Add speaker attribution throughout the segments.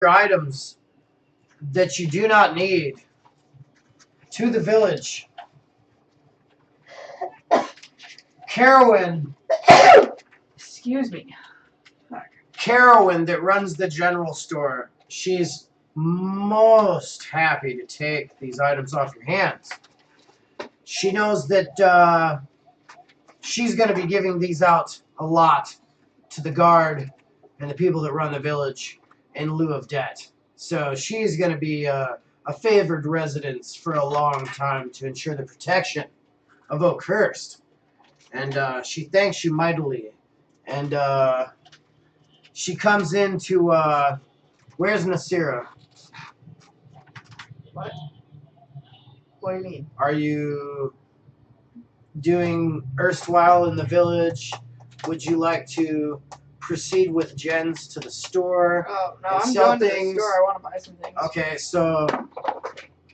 Speaker 1: items that you do not need to the village. Carowin.
Speaker 2: Excuse me.
Speaker 1: Carowin that runs the general store. She's most happy to take these items off your hands. She knows that she's going to be giving these out a lot to the guard and the people that run the village in lieu of debt. So she's going to be a favored residence for a long time to ensure the protection of Oakhurst. And she thanks you mightily. And she comes into, where's Nasira?
Speaker 2: What? What do you mean?
Speaker 1: Are you doing erstwhile in the village? Would you like to proceed with Jens to the store?
Speaker 2: Oh, no,
Speaker 1: and
Speaker 2: I'm
Speaker 1: sell
Speaker 2: going to the
Speaker 1: things?
Speaker 2: store. I want to buy some things.
Speaker 1: Okay, so,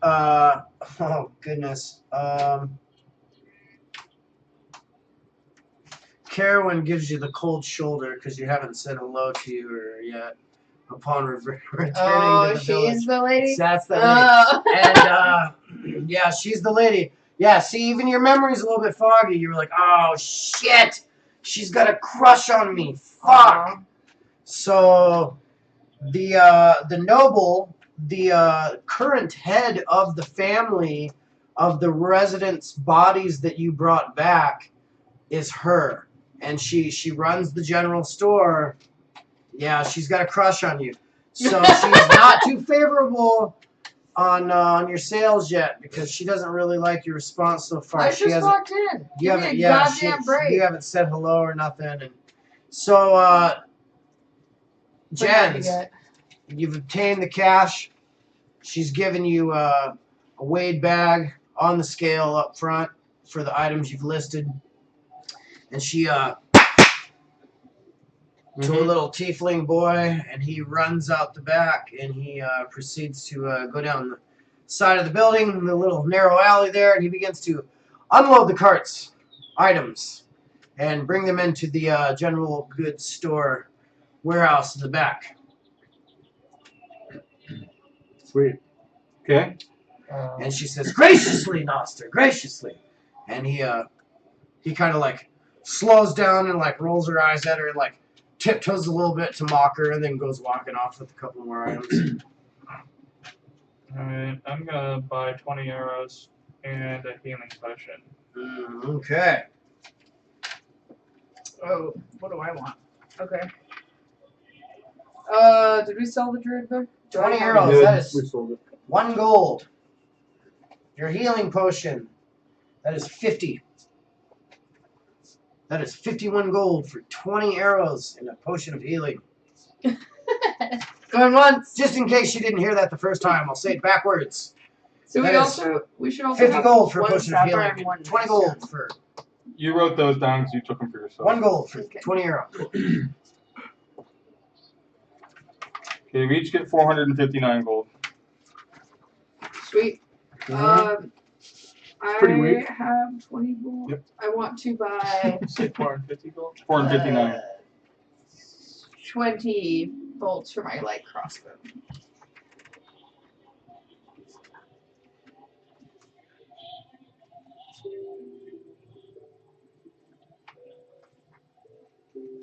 Speaker 1: oh goodness. Carowin gives you the cold shoulder because you haven't said hello to her yet upon returning to the village.
Speaker 2: She's the lady?
Speaker 1: That's the lady. And, yeah, she's the lady. Yeah, see, even your memory's a little bit foggy. You were like, oh, shit. She's got a crush on me. Fuck. So, the noble, the current head of the family of the residents' bodies that you brought back is her. And she runs the general store. Yeah, she's got a crush on you. So she's not too favorable on your sales yet because she doesn't really like your response so far.
Speaker 2: I just walked in.
Speaker 1: You
Speaker 2: Give
Speaker 1: haven't,
Speaker 2: me a goddamn break.
Speaker 1: You haven't said hello or nothing. And so, Jens, you've obtained the cash. She's given you a weighed bag on the scale up front for the items you've listed. And she to a little tiefling boy, and he runs out the back, and he proceeds to go down the side of the building, in the little narrow alley there, and he begins to unload the carts, items, and bring them into the general goods store warehouse in the back.
Speaker 3: Sweet. Okay.
Speaker 1: And she says, graciously, Noster, graciously. And he kind of like slows down and like rolls her eyes at her and like tiptoes a little bit to mock her and then goes walking off with a couple more items.
Speaker 4: Alright, I'm gonna buy 20 arrows and a healing potion.
Speaker 1: Okay.
Speaker 2: Oh, what do I want? Okay. Did we sell the druid book?
Speaker 1: 20 arrows, that is 1 gold. Your healing potion, that is 50. That is 51 gold for 20 arrows and a potion of healing.
Speaker 2: Going once.
Speaker 1: Just in case you didn't hear that the first time, I'll say it backwards.
Speaker 2: So we should also
Speaker 1: 50 gold for a potion of healing. 20 gold for.
Speaker 4: You wrote those down because you took them for yourself.
Speaker 1: 1 gold for 20 arrows.
Speaker 4: Okay, we each get 459 gold.
Speaker 2: Sweet.
Speaker 3: pretty weak.
Speaker 2: I have 20 gold.
Speaker 4: Yep.
Speaker 2: I want to buy
Speaker 4: Say 450 gold? 459.
Speaker 2: 20 bolts for my light crossbow.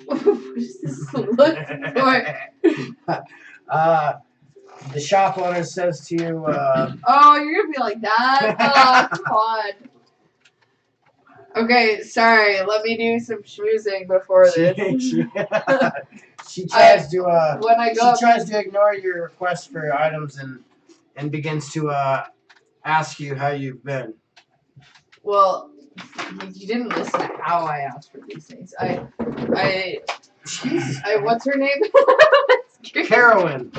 Speaker 2: What is this look for?
Speaker 1: The shop owner says to you,
Speaker 2: oh, you're gonna be like that? Oh, come on. Okay, sorry. Let me do some schmoozing before this.
Speaker 1: she tries to
Speaker 2: when I go
Speaker 1: she tries to ignore your request for items and begins to ask you how you've been.
Speaker 2: Well, you didn't listen to how I asked for these things. What's her name?
Speaker 1: Carowin.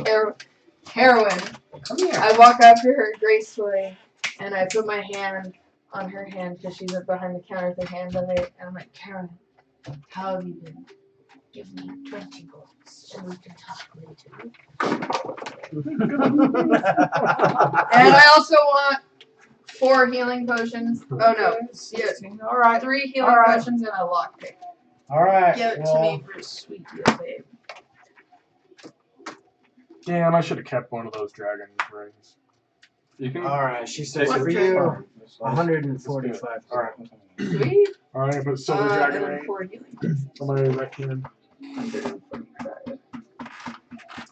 Speaker 2: Carowin.
Speaker 1: Come here.
Speaker 2: I walk up to her gracefully, and I put my hand on her hand because she's up behind the counter with her hand on it, and I'm like, Carowin, how have you been? Give me 20 golds, and we can talk later. And I also want 4 healing potions. Oh no, yeah, all right, 3 healing potions and a lockpick.
Speaker 1: All right.
Speaker 2: Give it to me for a sweet deal, babe.
Speaker 5: Damn, I should have kept one of those dragon rings.
Speaker 3: You can.
Speaker 1: All right, she says
Speaker 3: Take
Speaker 1: for
Speaker 2: it.
Speaker 1: you,
Speaker 3: Let's
Speaker 1: 145.
Speaker 5: All right.
Speaker 2: Sweet.
Speaker 5: All right, I put silver dragon
Speaker 2: And
Speaker 5: ring
Speaker 2: 4 healing.
Speaker 5: on my right hand.
Speaker 2: 145.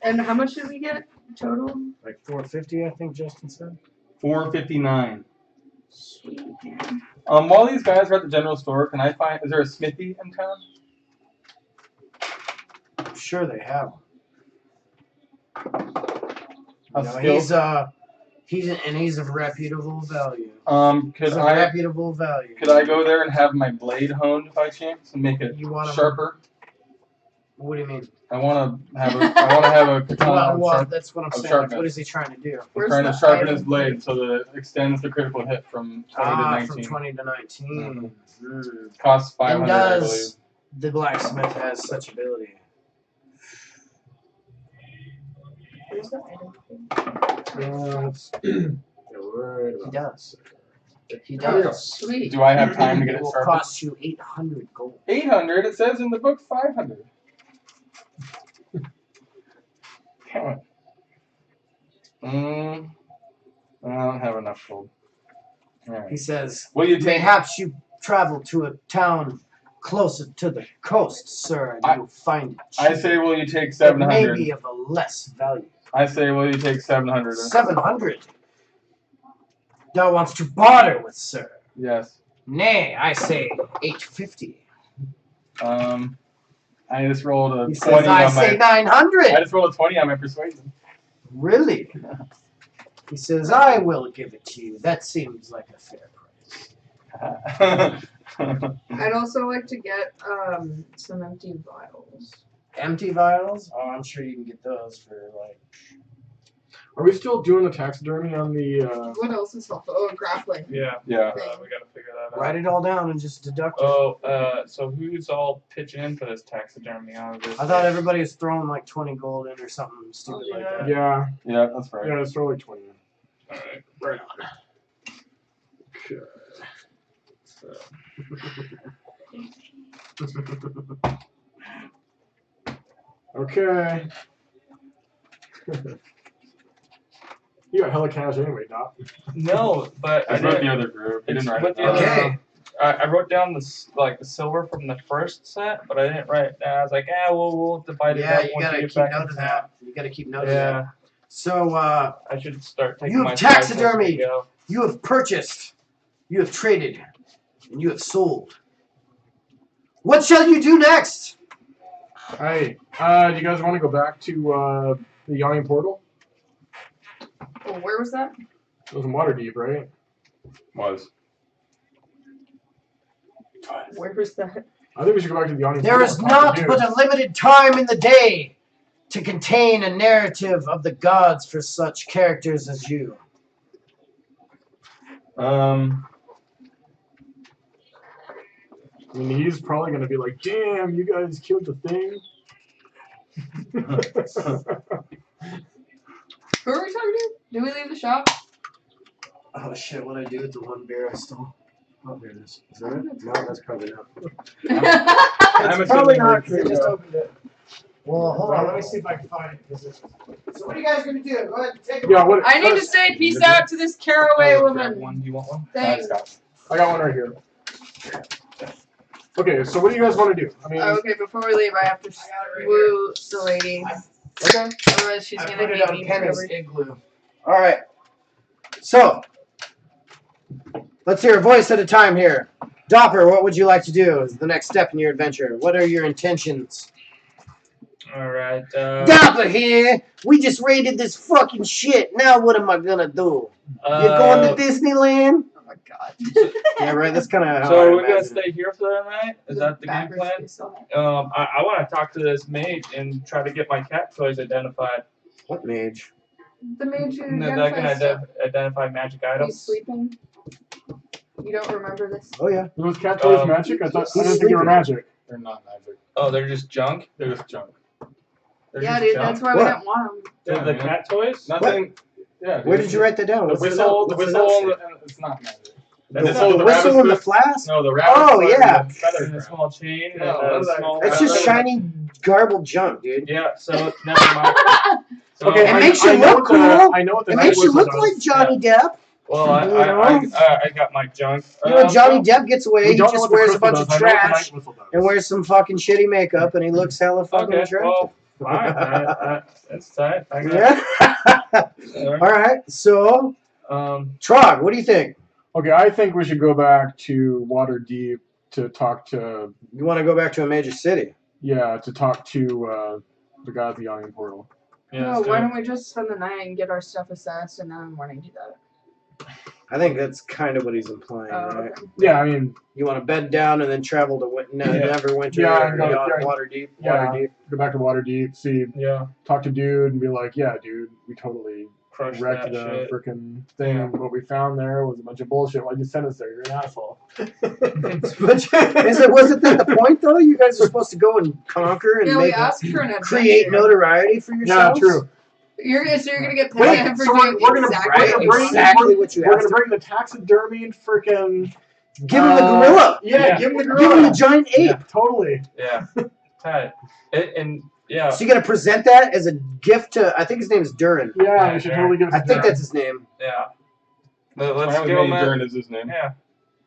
Speaker 2: And how much did we get total?
Speaker 1: Like 450, I think Justin said.
Speaker 3: 459.
Speaker 2: Sweet.
Speaker 3: While these guys are at the general store, can I find? Is there a smithy in town?
Speaker 1: I'm sure they have.
Speaker 3: A
Speaker 1: No,
Speaker 3: skill-
Speaker 1: he's of reputable value.
Speaker 3: Could
Speaker 1: He's of
Speaker 3: I
Speaker 1: reputable value.
Speaker 3: could I go there and have my blade honed by chance and make it
Speaker 1: You want
Speaker 3: sharper?
Speaker 1: What do you mean?
Speaker 3: I want to have a katana.
Speaker 1: Well, that's what I'm
Speaker 3: of
Speaker 1: saying.
Speaker 3: sharpness.
Speaker 1: What is he trying to do?
Speaker 3: I'm
Speaker 2: Where's
Speaker 3: trying to
Speaker 2: the
Speaker 3: sharpen
Speaker 2: item?
Speaker 3: his blade so that it extends the critical hit from 20 to 19.
Speaker 1: From 20 to 19.
Speaker 3: Costs
Speaker 1: And
Speaker 3: 500, I believe.
Speaker 1: does the blacksmith has such ability?
Speaker 2: Where's the item?
Speaker 1: He does. He
Speaker 5: There we go.
Speaker 1: does.
Speaker 2: Sweet.
Speaker 3: Do I have time to get
Speaker 1: It
Speaker 3: it
Speaker 1: will
Speaker 3: sharpened?
Speaker 1: cost you 800 gold.
Speaker 3: 800. It says in the book 500. Damn it. I don't have enough gold.
Speaker 1: He
Speaker 3: Alright.
Speaker 1: says,
Speaker 3: Will you take?
Speaker 1: mayhaps you travel to a town closer to the coast, sir, and you'll find it
Speaker 3: I
Speaker 1: cheaper.
Speaker 3: say, will you take
Speaker 1: It
Speaker 3: 700?
Speaker 1: may be of a less value.
Speaker 3: I say, will you take 700?
Speaker 1: 700? Thou wants to barter with, sir.
Speaker 3: Yes.
Speaker 1: Nay, I say 850.
Speaker 3: I just rolled a
Speaker 1: He
Speaker 3: 20
Speaker 1: says, I
Speaker 3: on
Speaker 1: say
Speaker 3: my. I
Speaker 1: 900.
Speaker 3: just rolled a 20 on my persuasion.
Speaker 1: Really? He says, I will give it to you. That seems like a fair price.
Speaker 2: I'd also like to get some empty vials.
Speaker 1: Empty vials? Oh, I'm sure you can get those for like.
Speaker 5: Are we still doing the taxidermy on the?
Speaker 2: What else is helpful? Oh, grappling.
Speaker 4: Yeah.
Speaker 3: Yeah.
Speaker 4: We gotta figure that out.
Speaker 1: Write it all down and just deduct it.
Speaker 4: Oh, so who's all pitching in for this taxidermy out of this?
Speaker 1: I thought everybody was throwing like 20 gold in or something stupid
Speaker 2: Oh,
Speaker 1: like
Speaker 2: yeah.
Speaker 1: that.
Speaker 5: Yeah,
Speaker 3: Yeah, that's right.
Speaker 5: yeah, it's totally 20.
Speaker 4: Alright.
Speaker 1: Right on.
Speaker 5: Okay. Okay. You got hella cash anyway, Doc.
Speaker 4: No, but I
Speaker 3: I wrote
Speaker 4: didn't.
Speaker 3: the other group. I didn't write
Speaker 4: With
Speaker 3: it
Speaker 4: the
Speaker 3: down.
Speaker 4: other-
Speaker 1: Okay.
Speaker 4: I wrote down the silver from the first set, but I didn't write it down. I was like, we'll divide it
Speaker 1: Yeah,
Speaker 4: up
Speaker 1: you
Speaker 4: once
Speaker 1: gotta
Speaker 4: we
Speaker 1: keep
Speaker 4: get back
Speaker 1: note
Speaker 4: in
Speaker 1: of
Speaker 4: town.
Speaker 1: that. You gotta keep note of
Speaker 4: Yeah,
Speaker 1: that. So,
Speaker 4: I should start taking
Speaker 1: You've
Speaker 4: my slices as we
Speaker 1: taxidermied.
Speaker 4: go.
Speaker 1: you have purchased, you have traded, and you have sold. What shall you do next?
Speaker 5: Hey, do you guys want to go back to the Yawning Portal?
Speaker 2: Oh, where was that?
Speaker 5: It was in Waterdeep, right?
Speaker 3: Was.
Speaker 2: Where was that?
Speaker 5: I think we should go back to the Yawning
Speaker 1: There
Speaker 5: Portal.
Speaker 1: is
Speaker 5: and talk
Speaker 1: not
Speaker 5: to
Speaker 1: but a
Speaker 5: dudes.
Speaker 1: limited time in the day to contain a narrative of the gods for such characters as you.
Speaker 5: I mean, he's probably going to be like, damn, you guys killed the thing.
Speaker 2: Who are we talking to? Did we leave the shop?
Speaker 1: Oh shit, what'd I do with the one beer I stole? Oh, there it is. Is that it? No, that's probably not.
Speaker 3: I'm
Speaker 1: It's probably
Speaker 3: assuming
Speaker 1: not
Speaker 3: we're
Speaker 1: because I just opened it. Well, hold on, let me see if I can find it. So what are you guys going to do? Go ahead and take
Speaker 5: Yeah, what?
Speaker 2: I need to say peace out to this caraway
Speaker 3: Grab
Speaker 2: woman.
Speaker 3: one. You want one?
Speaker 2: Thanks.
Speaker 5: I got one right here. Okay, so what do you guys want to do? I mean,
Speaker 2: Okay, before we leave, I have to woo the lady.
Speaker 5: okay.
Speaker 2: Otherwise, she's
Speaker 1: I
Speaker 2: gonna
Speaker 1: put it
Speaker 2: hate
Speaker 1: on
Speaker 2: me
Speaker 1: Kenna's
Speaker 2: forever.
Speaker 1: igloo. All right. So, let's hear a voice at a time here. Dopper, what would you like to do as the next step in your adventure? What are your intentions?
Speaker 4: Alright,
Speaker 1: Dopper here. We just raided this fucking shit. Now what am I gonna do? You're going to Disneyland?
Speaker 2: Oh my god.
Speaker 1: Yeah, right. That's kind of how
Speaker 4: so
Speaker 1: I
Speaker 4: we're gonna
Speaker 1: imagine it.
Speaker 4: stay here for the night? Is that the game plan? I want to talk to this mage and try to get my cat toys identified.
Speaker 1: What mage?
Speaker 2: The mage who
Speaker 4: That can
Speaker 2: identifies stuff.
Speaker 4: identify magic
Speaker 2: He's
Speaker 4: items.
Speaker 2: sleeping. You don't remember this?
Speaker 1: Oh yeah.
Speaker 5: Those cat toys magic? I didn't think they were magic.
Speaker 3: They're not magic.
Speaker 4: Oh, they're just junk?
Speaker 3: They're just junk.
Speaker 4: They're
Speaker 2: Yeah,
Speaker 4: just
Speaker 2: dude,
Speaker 4: junk?
Speaker 2: that's why we
Speaker 1: What?
Speaker 2: don't want them.
Speaker 4: They're the
Speaker 3: Yeah,
Speaker 4: cat toys?
Speaker 3: Nothing. Yeah.
Speaker 1: Where did you write that down?
Speaker 3: The
Speaker 1: What's
Speaker 3: whistle. The
Speaker 1: note? What's
Speaker 3: whistle.
Speaker 1: note say?
Speaker 3: It's not magic.
Speaker 1: The,
Speaker 3: And
Speaker 1: the,
Speaker 3: so the
Speaker 1: whistle
Speaker 3: rabbit's
Speaker 1: and the
Speaker 3: foot-
Speaker 1: flask?
Speaker 3: No, the rabbit.
Speaker 1: Oh, yeah.
Speaker 3: Feather
Speaker 4: And a small chain
Speaker 3: No,
Speaker 4: and
Speaker 3: what
Speaker 4: a
Speaker 3: is that?
Speaker 4: small.
Speaker 1: It's just shiny, garbled junk, dude.
Speaker 4: Yeah, so never mind.
Speaker 5: Okay,
Speaker 1: It makes you
Speaker 5: know
Speaker 1: look
Speaker 5: what the-
Speaker 1: cool.
Speaker 5: I know what the
Speaker 1: It
Speaker 5: night
Speaker 1: makes you
Speaker 5: whistle
Speaker 1: look
Speaker 5: does.
Speaker 1: like Johnny Depp.
Speaker 4: Well, I got my junk.
Speaker 1: You know, Johnny Depp gets away.
Speaker 5: We
Speaker 1: He
Speaker 5: don't know
Speaker 1: just
Speaker 5: what the
Speaker 1: wears a
Speaker 5: crystal
Speaker 1: bunch
Speaker 5: does.
Speaker 1: of
Speaker 5: I know what the
Speaker 1: trash
Speaker 5: night whistle does.
Speaker 1: and wears some fucking shitty makeup, and he looks hella fucking
Speaker 4: Okay,
Speaker 1: attractive.
Speaker 4: well, fine. That's tight. I got
Speaker 1: Yeah.
Speaker 4: it.
Speaker 1: All right. So, Trog, what do you think?
Speaker 5: Okay, I think we should go back to Waterdeep to talk to,
Speaker 1: You want to go back to a major city?
Speaker 5: to talk to the guy at the Yawning Portal.
Speaker 4: Yeah,
Speaker 2: No,
Speaker 4: let's do
Speaker 2: why
Speaker 4: it.
Speaker 2: don't we just spend the night and get our stuff assessed, and then in the morning do that?
Speaker 1: I think that's kind of what he's implying,
Speaker 2: Oh,
Speaker 1: right?
Speaker 2: okay.
Speaker 5: Yeah, I mean,
Speaker 1: You want to bed down and then travel to Neverwinter
Speaker 5: Yeah,
Speaker 1: or
Speaker 5: go-
Speaker 1: Waterdeep.
Speaker 5: yeah,
Speaker 1: Waterdeep.
Speaker 5: go back to Waterdeep, see,
Speaker 4: Yeah,
Speaker 5: talk to dude and be like, yeah, dude, we totally
Speaker 4: crush
Speaker 5: wrecked
Speaker 4: that
Speaker 5: the
Speaker 4: shit.
Speaker 5: freaking thing.
Speaker 4: Yeah.
Speaker 5: What we found there was a bunch of bullshit. Why'd you send us there? You're an asshole.
Speaker 1: Wasn't that the point though? You guys are supposed to go and conquer and
Speaker 2: Yeah, we
Speaker 1: make
Speaker 2: asked for an adventure.
Speaker 1: create notoriety for
Speaker 5: Yeah,
Speaker 1: yourselves.
Speaker 5: true.
Speaker 2: So you're gonna get
Speaker 5: Wait,
Speaker 2: paid for
Speaker 5: so
Speaker 2: doing
Speaker 5: we're gonna-
Speaker 2: exactly
Speaker 1: Right,
Speaker 5: We're gonna
Speaker 2: what
Speaker 5: bring-
Speaker 2: you said.
Speaker 1: exactly what you
Speaker 5: We're
Speaker 1: asked.
Speaker 5: gonna bring the taxidermied freaking.
Speaker 1: Give him the gorilla.
Speaker 5: Yeah, give him the
Speaker 1: Give
Speaker 5: gorilla.
Speaker 1: him the giant ape.
Speaker 5: Yeah, totally.
Speaker 4: Yeah, tight. And yeah,
Speaker 1: So you're gonna present that as a gift to? I think his name is Durnan.
Speaker 5: Yeah, we should totally give it.
Speaker 1: I think that's his name.
Speaker 4: yeah.
Speaker 3: I
Speaker 4: Let's
Speaker 3: haven't
Speaker 4: give
Speaker 3: made
Speaker 4: him that.
Speaker 3: Durnan is his name.
Speaker 4: Yeah,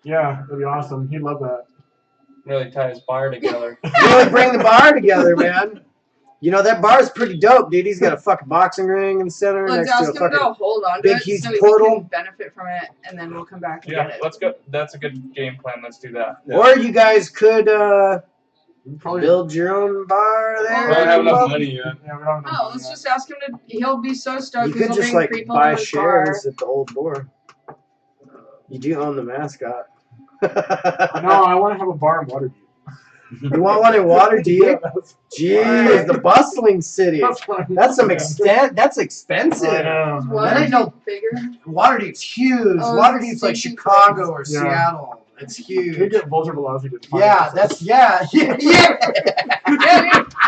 Speaker 5: Yeah, that'd be awesome. He'd love that.
Speaker 4: really tie his bar together.
Speaker 1: Really bring the bar together, man. You know that bar is pretty dope, dude. He's got a fucking boxing ring in the center
Speaker 2: Let's
Speaker 1: next to
Speaker 2: ask
Speaker 1: a
Speaker 2: him to
Speaker 1: fucking.
Speaker 2: go hold on to
Speaker 1: big,
Speaker 2: it
Speaker 1: huge
Speaker 2: so we
Speaker 1: portal.
Speaker 2: can benefit from it, and then we'll come back and
Speaker 4: Yeah,
Speaker 2: get it.
Speaker 4: let's go. That's a good game plan. Let's do that.
Speaker 3: Yeah.
Speaker 1: Or you guys could
Speaker 5: Probably.
Speaker 1: build your own bar there.
Speaker 3: I don't have enough
Speaker 1: Well,
Speaker 3: money yet.
Speaker 5: Yeah, we don't have
Speaker 2: Oh, let's just ask him to. He'll be so stoked.
Speaker 1: You
Speaker 2: because
Speaker 1: could
Speaker 2: he'll
Speaker 1: just
Speaker 2: bring
Speaker 1: like
Speaker 2: people
Speaker 1: buy
Speaker 2: in his bar.
Speaker 1: shares at the old boar. You do own the mascot.
Speaker 5: No, I want to have a bar in Waterdeep.
Speaker 1: You want one in Waterdeep? Jeez, the bustling city. That's some extent. That's
Speaker 5: I
Speaker 1: expensive.
Speaker 5: know.
Speaker 1: That ain't no-
Speaker 2: bigger.
Speaker 1: Waterdeep's huge.
Speaker 2: Oh,
Speaker 1: Waterdeep's like
Speaker 2: stinky
Speaker 1: Chicago or
Speaker 5: Yeah.
Speaker 1: Seattle. It's
Speaker 5: You
Speaker 1: huge.
Speaker 5: get vulture velocity. to
Speaker 1: Yeah, that's yeah.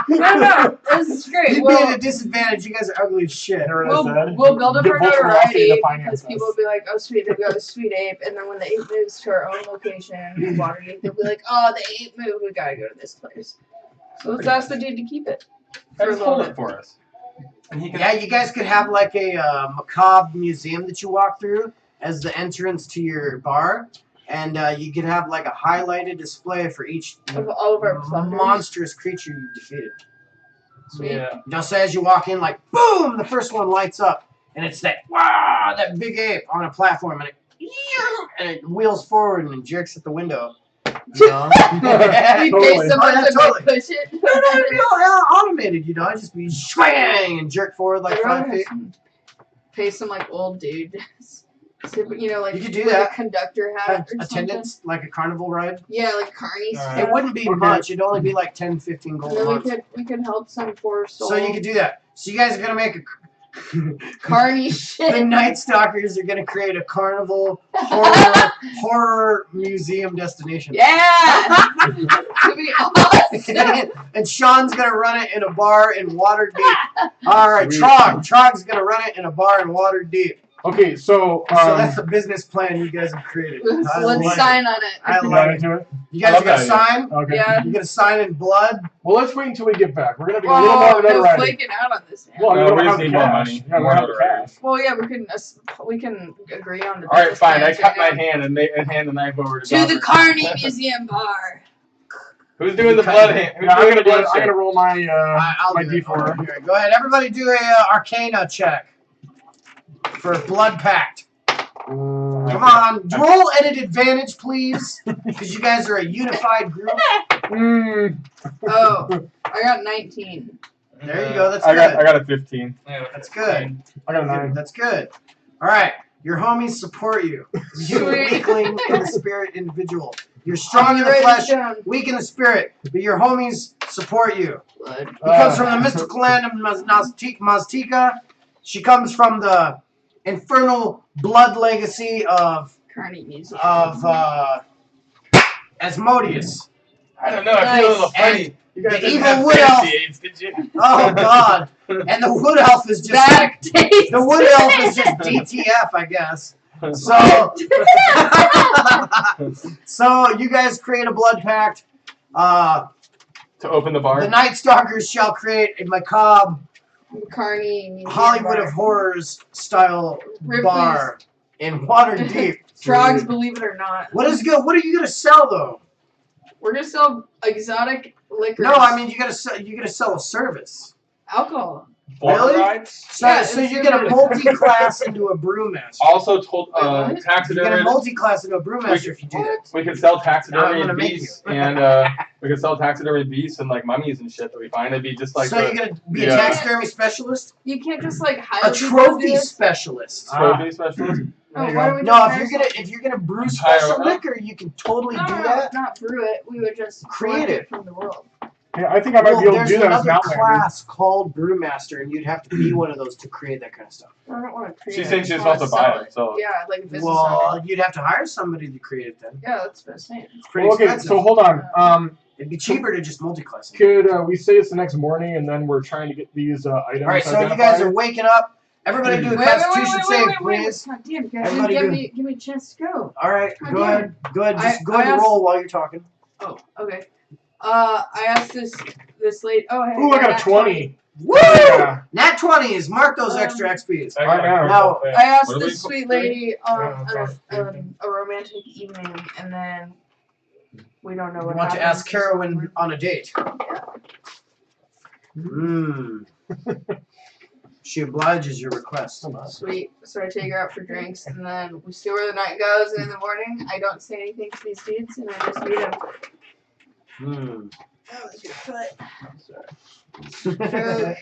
Speaker 2: No, this is great.
Speaker 1: You'd be
Speaker 2: Well,
Speaker 1: at a disadvantage. You guys are ugly as shit.
Speaker 2: we'll build up
Speaker 5: Get
Speaker 2: our
Speaker 5: vulture velocity
Speaker 2: notoriety
Speaker 5: to finance
Speaker 2: because
Speaker 5: us.
Speaker 2: people will be like, oh sweet, they've got a sweet ape, and then when the ape moves to our own location in Waterdeep, they'll be like, oh, the ape moved, we gotta go to this place. So let's ask the dude to keep it for a
Speaker 3: Just
Speaker 2: little
Speaker 3: hold
Speaker 2: bit.
Speaker 3: it for us. And he can.
Speaker 1: Yeah, you guys could have like a macabre museum that you walk through as the entrance to your bar, and you could have like a highlighted display for each
Speaker 2: Of all of our plunders.
Speaker 1: monstrous creature you defeated.
Speaker 2: Sweet.
Speaker 4: Yeah.
Speaker 1: Just as you walk in, like boom, the first one lights up, and it's that wow, that big ape on a platform, and it wheels forward and jerks at the window. You know?
Speaker 2: We pay
Speaker 5: Totally.
Speaker 2: someone
Speaker 1: Oh, yeah,
Speaker 2: to
Speaker 1: totally.
Speaker 2: push it.
Speaker 1: No, it'd be all automated, you know. It'd just be swang and jerk forward like 5 feet.
Speaker 2: Pay some like old dude. So, you know, like
Speaker 1: You could do
Speaker 2: with
Speaker 1: that.
Speaker 2: a conductor hat or
Speaker 1: Attendance, like a carnival ride.
Speaker 2: something. Yeah, like carny
Speaker 4: Alright.
Speaker 2: stuff.
Speaker 1: It wouldn't be
Speaker 5: Okay.
Speaker 1: much. It'd only be like 10, 15
Speaker 2: And
Speaker 1: gold a
Speaker 2: then
Speaker 1: month.
Speaker 2: we could help some poor soul.
Speaker 1: So you could do that. So you guys are gonna make a.
Speaker 2: carny
Speaker 1: The
Speaker 2: shit.
Speaker 1: Night Stalkers are gonna create a carnival horror museum destination.
Speaker 2: Yeah! It'd be awesome.
Speaker 1: And Sean's gonna run it in a bar in Waterdeep. All right, Trog's gonna run it in a bar in Waterdeep.
Speaker 5: Okay, so
Speaker 1: So that's the business plan you guys have created. I
Speaker 2: Let's
Speaker 1: like
Speaker 2: sign on it.
Speaker 1: I
Speaker 5: you
Speaker 1: like
Speaker 5: got
Speaker 1: it.
Speaker 5: into it.
Speaker 1: You guys
Speaker 3: I
Speaker 1: are
Speaker 3: love
Speaker 1: gonna
Speaker 3: that
Speaker 1: sign?
Speaker 5: Okay.
Speaker 2: Yeah.
Speaker 1: You're gonna sign in blood?
Speaker 5: Well, let's wait until we get back. We're gonna be a little more
Speaker 2: Oh, no
Speaker 5: notoriety.
Speaker 2: flaking out on this, man.
Speaker 5: Well,
Speaker 3: No,
Speaker 5: we don't
Speaker 3: we
Speaker 5: have
Speaker 3: just
Speaker 5: the
Speaker 3: need more
Speaker 5: cash.
Speaker 3: money.
Speaker 5: Yeah, we don't
Speaker 3: More
Speaker 5: have the
Speaker 3: notoriety.
Speaker 5: cash.
Speaker 2: Well, yeah, we can agree on the.
Speaker 3: All right,
Speaker 2: business
Speaker 3: fine. I
Speaker 2: plans
Speaker 3: cut my
Speaker 2: right now.
Speaker 3: hand and hand the knife over to
Speaker 2: To the
Speaker 3: Robert.
Speaker 2: Carney Museum bar.
Speaker 3: Who's doing the blood hand? Who's
Speaker 5: Yeah, I'm
Speaker 3: doing the
Speaker 5: gonna,
Speaker 3: blood
Speaker 5: I'm
Speaker 3: check?
Speaker 5: gonna roll my
Speaker 1: I'll
Speaker 5: my
Speaker 1: do it.
Speaker 5: D4.
Speaker 1: Here, go ahead. Everybody do a Arcana check for Blood Pact. Come on, roll at an advantage, please, because you guys are a unified group.
Speaker 2: Oh, I got 19.
Speaker 1: There you go. That's
Speaker 3: I
Speaker 1: good.
Speaker 3: got a 15.
Speaker 4: Yeah,
Speaker 1: That's good.
Speaker 5: I got a 9.
Speaker 1: That's good. All right, your homies support you. You're a
Speaker 2: Sweet.
Speaker 1: weakling in the spirit individual. You're strong in the
Speaker 2: Write it
Speaker 1: flesh,
Speaker 2: down.
Speaker 1: weak in the spirit, but your homies support you.
Speaker 2: Blood.
Speaker 1: He comes from the mystical land of Maztica. She comes from the infernal blood legacy of
Speaker 2: Carney Museum.
Speaker 1: Asmodeus.
Speaker 3: I don't know. I feel a little
Speaker 2: Nice.
Speaker 3: funny. You guys
Speaker 1: The
Speaker 3: didn't
Speaker 1: evil
Speaker 3: have
Speaker 1: wood elf.
Speaker 3: fancy aids, did you?
Speaker 1: Oh God! And the wood elf is just
Speaker 2: Bad taste.
Speaker 1: the wood elf is just DTF, I guess. So, so you guys create a blood pact.
Speaker 3: To open the bar.
Speaker 1: The Night Stalkers shall create a macabre
Speaker 2: Carney
Speaker 1: Hollywood of Horrors style bar in Waterdeep.
Speaker 2: Frogs, believe it or not.
Speaker 1: What are you gonna sell though?
Speaker 2: We're gonna sell exotic liquors.
Speaker 1: No, I mean you gotta sell a service.
Speaker 2: alcohol.
Speaker 1: Really?
Speaker 4: Rights?
Speaker 1: So you get a multi-class into a brewmaster.
Speaker 3: Also told
Speaker 2: Wait, what?
Speaker 1: You get a
Speaker 3: taxidermy.
Speaker 1: multi-class into a brewmaster if you do that.
Speaker 3: We could sell
Speaker 1: Now I'm
Speaker 3: taxidermy
Speaker 1: gonna
Speaker 3: and
Speaker 1: make
Speaker 3: beasts,
Speaker 1: you.
Speaker 3: and we could sell taxidermy beasts and like mummies and shit that we find. It'd be just like
Speaker 1: So you're gonna be a
Speaker 3: yeah.
Speaker 1: taxidermy specialist,
Speaker 2: You can't just like hire
Speaker 1: a
Speaker 2: people to
Speaker 1: trophy
Speaker 2: do this.
Speaker 1: specialist.
Speaker 3: trophy specialist.
Speaker 2: Oh,
Speaker 5: There you
Speaker 2: why
Speaker 5: go.
Speaker 2: don't we
Speaker 1: No,
Speaker 2: just
Speaker 1: if you're gonna brew
Speaker 3: Hire
Speaker 1: special
Speaker 3: a-
Speaker 1: liquor, you can totally
Speaker 2: no,
Speaker 1: do
Speaker 2: no,
Speaker 1: that.
Speaker 2: not brew it. We would just
Speaker 1: Create
Speaker 2: collect
Speaker 1: it.
Speaker 2: from the world.
Speaker 5: Yeah, I think I might be able to
Speaker 1: there's
Speaker 5: do that as an
Speaker 1: another
Speaker 5: outlander.
Speaker 1: class called brewmaster, and you'd have to be one of those to create that kind of stuff.
Speaker 2: I don't want to create
Speaker 3: She's
Speaker 2: it.
Speaker 3: saying
Speaker 2: I
Speaker 3: she
Speaker 2: just
Speaker 3: just wants to
Speaker 2: wanna
Speaker 3: buy
Speaker 2: sell
Speaker 3: it, so
Speaker 2: Yeah, like a business
Speaker 1: Well,
Speaker 2: owner.
Speaker 1: you'd have to hire somebody to create it then.
Speaker 2: Yeah, that's what I'm saying.
Speaker 1: It's pretty
Speaker 5: Well, okay,
Speaker 1: expensive.
Speaker 5: so hold on.
Speaker 1: It'd be cheaper to just multi-class it.
Speaker 5: Could we say it's the next morning and then we're trying to get these items
Speaker 1: All right, so you
Speaker 5: identified?
Speaker 1: guys are waking up. Everybody do a Constitution save, please.
Speaker 2: God damn, guys,
Speaker 1: Everybody
Speaker 2: give me a chance to go.
Speaker 1: All right,
Speaker 2: God
Speaker 1: go
Speaker 2: damn
Speaker 1: ahead. Good. Just
Speaker 2: I
Speaker 1: go ahead and
Speaker 2: asked-
Speaker 1: roll while you're talking.
Speaker 2: Oh, okay. I asked this lady. Oh, hey.
Speaker 5: Ooh, I got a
Speaker 2: nat
Speaker 5: 20.
Speaker 1: Woo!
Speaker 5: Yeah.
Speaker 1: Nat 20s. Mark those extra XPs.
Speaker 5: I know.
Speaker 1: Now,
Speaker 2: I asked
Speaker 3: What are we
Speaker 2: this sweet lady
Speaker 5: Yeah,
Speaker 2: a romantic evening, and then we don't know
Speaker 1: you
Speaker 2: what
Speaker 1: want to
Speaker 2: happens.
Speaker 1: ask Carowin on a date? Hmm. She obliges your request.
Speaker 2: Sweet. So I take her out for drinks, and then we see where the night goes. And in the morning, I don't say anything to these dudes, and I just meet them.
Speaker 1: Hmm.
Speaker 2: That was your foot.
Speaker 5: Yeah,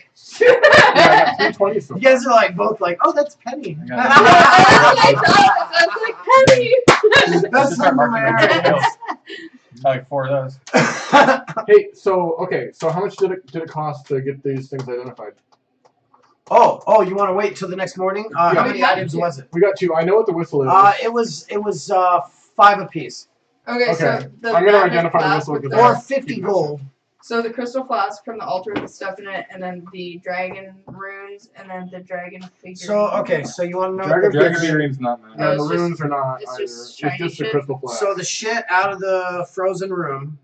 Speaker 5: I got 320 so
Speaker 1: You guys are like both like, oh, that's Penny.
Speaker 2: That's like Penny.
Speaker 1: That's
Speaker 3: Just start marking my
Speaker 1: hilarious.
Speaker 3: nails. Like 4 of those.
Speaker 5: Hey, so how much did it cost to get these things identified?
Speaker 1: Oh, you want to wait till the next morning?
Speaker 5: Yeah.
Speaker 1: How many items was it?
Speaker 5: We got 2. I know what the whistle is.
Speaker 1: It was 5 apiece,
Speaker 2: Okay, so
Speaker 5: Okay,
Speaker 2: the
Speaker 5: I'm gonna
Speaker 2: magic
Speaker 5: identify the
Speaker 2: flask
Speaker 5: whistle
Speaker 2: with
Speaker 5: because
Speaker 2: the-
Speaker 1: or
Speaker 5: Yeah.
Speaker 1: 50 gold.
Speaker 2: So the crystal flask from the altar with the stuff in it, and then the dragon runes, and then the dragon figure.
Speaker 1: So okay, so you want to know
Speaker 5: Dragon
Speaker 1: the
Speaker 3: Dragon
Speaker 1: shit-
Speaker 3: figurine's not man.
Speaker 5: No,
Speaker 2: it's
Speaker 5: the
Speaker 2: just-
Speaker 5: runes are not
Speaker 2: it's
Speaker 5: either.
Speaker 2: just
Speaker 5: It's
Speaker 2: shiny
Speaker 5: just the
Speaker 2: shit.
Speaker 5: crystal flask.
Speaker 1: So the shit out of the frozen room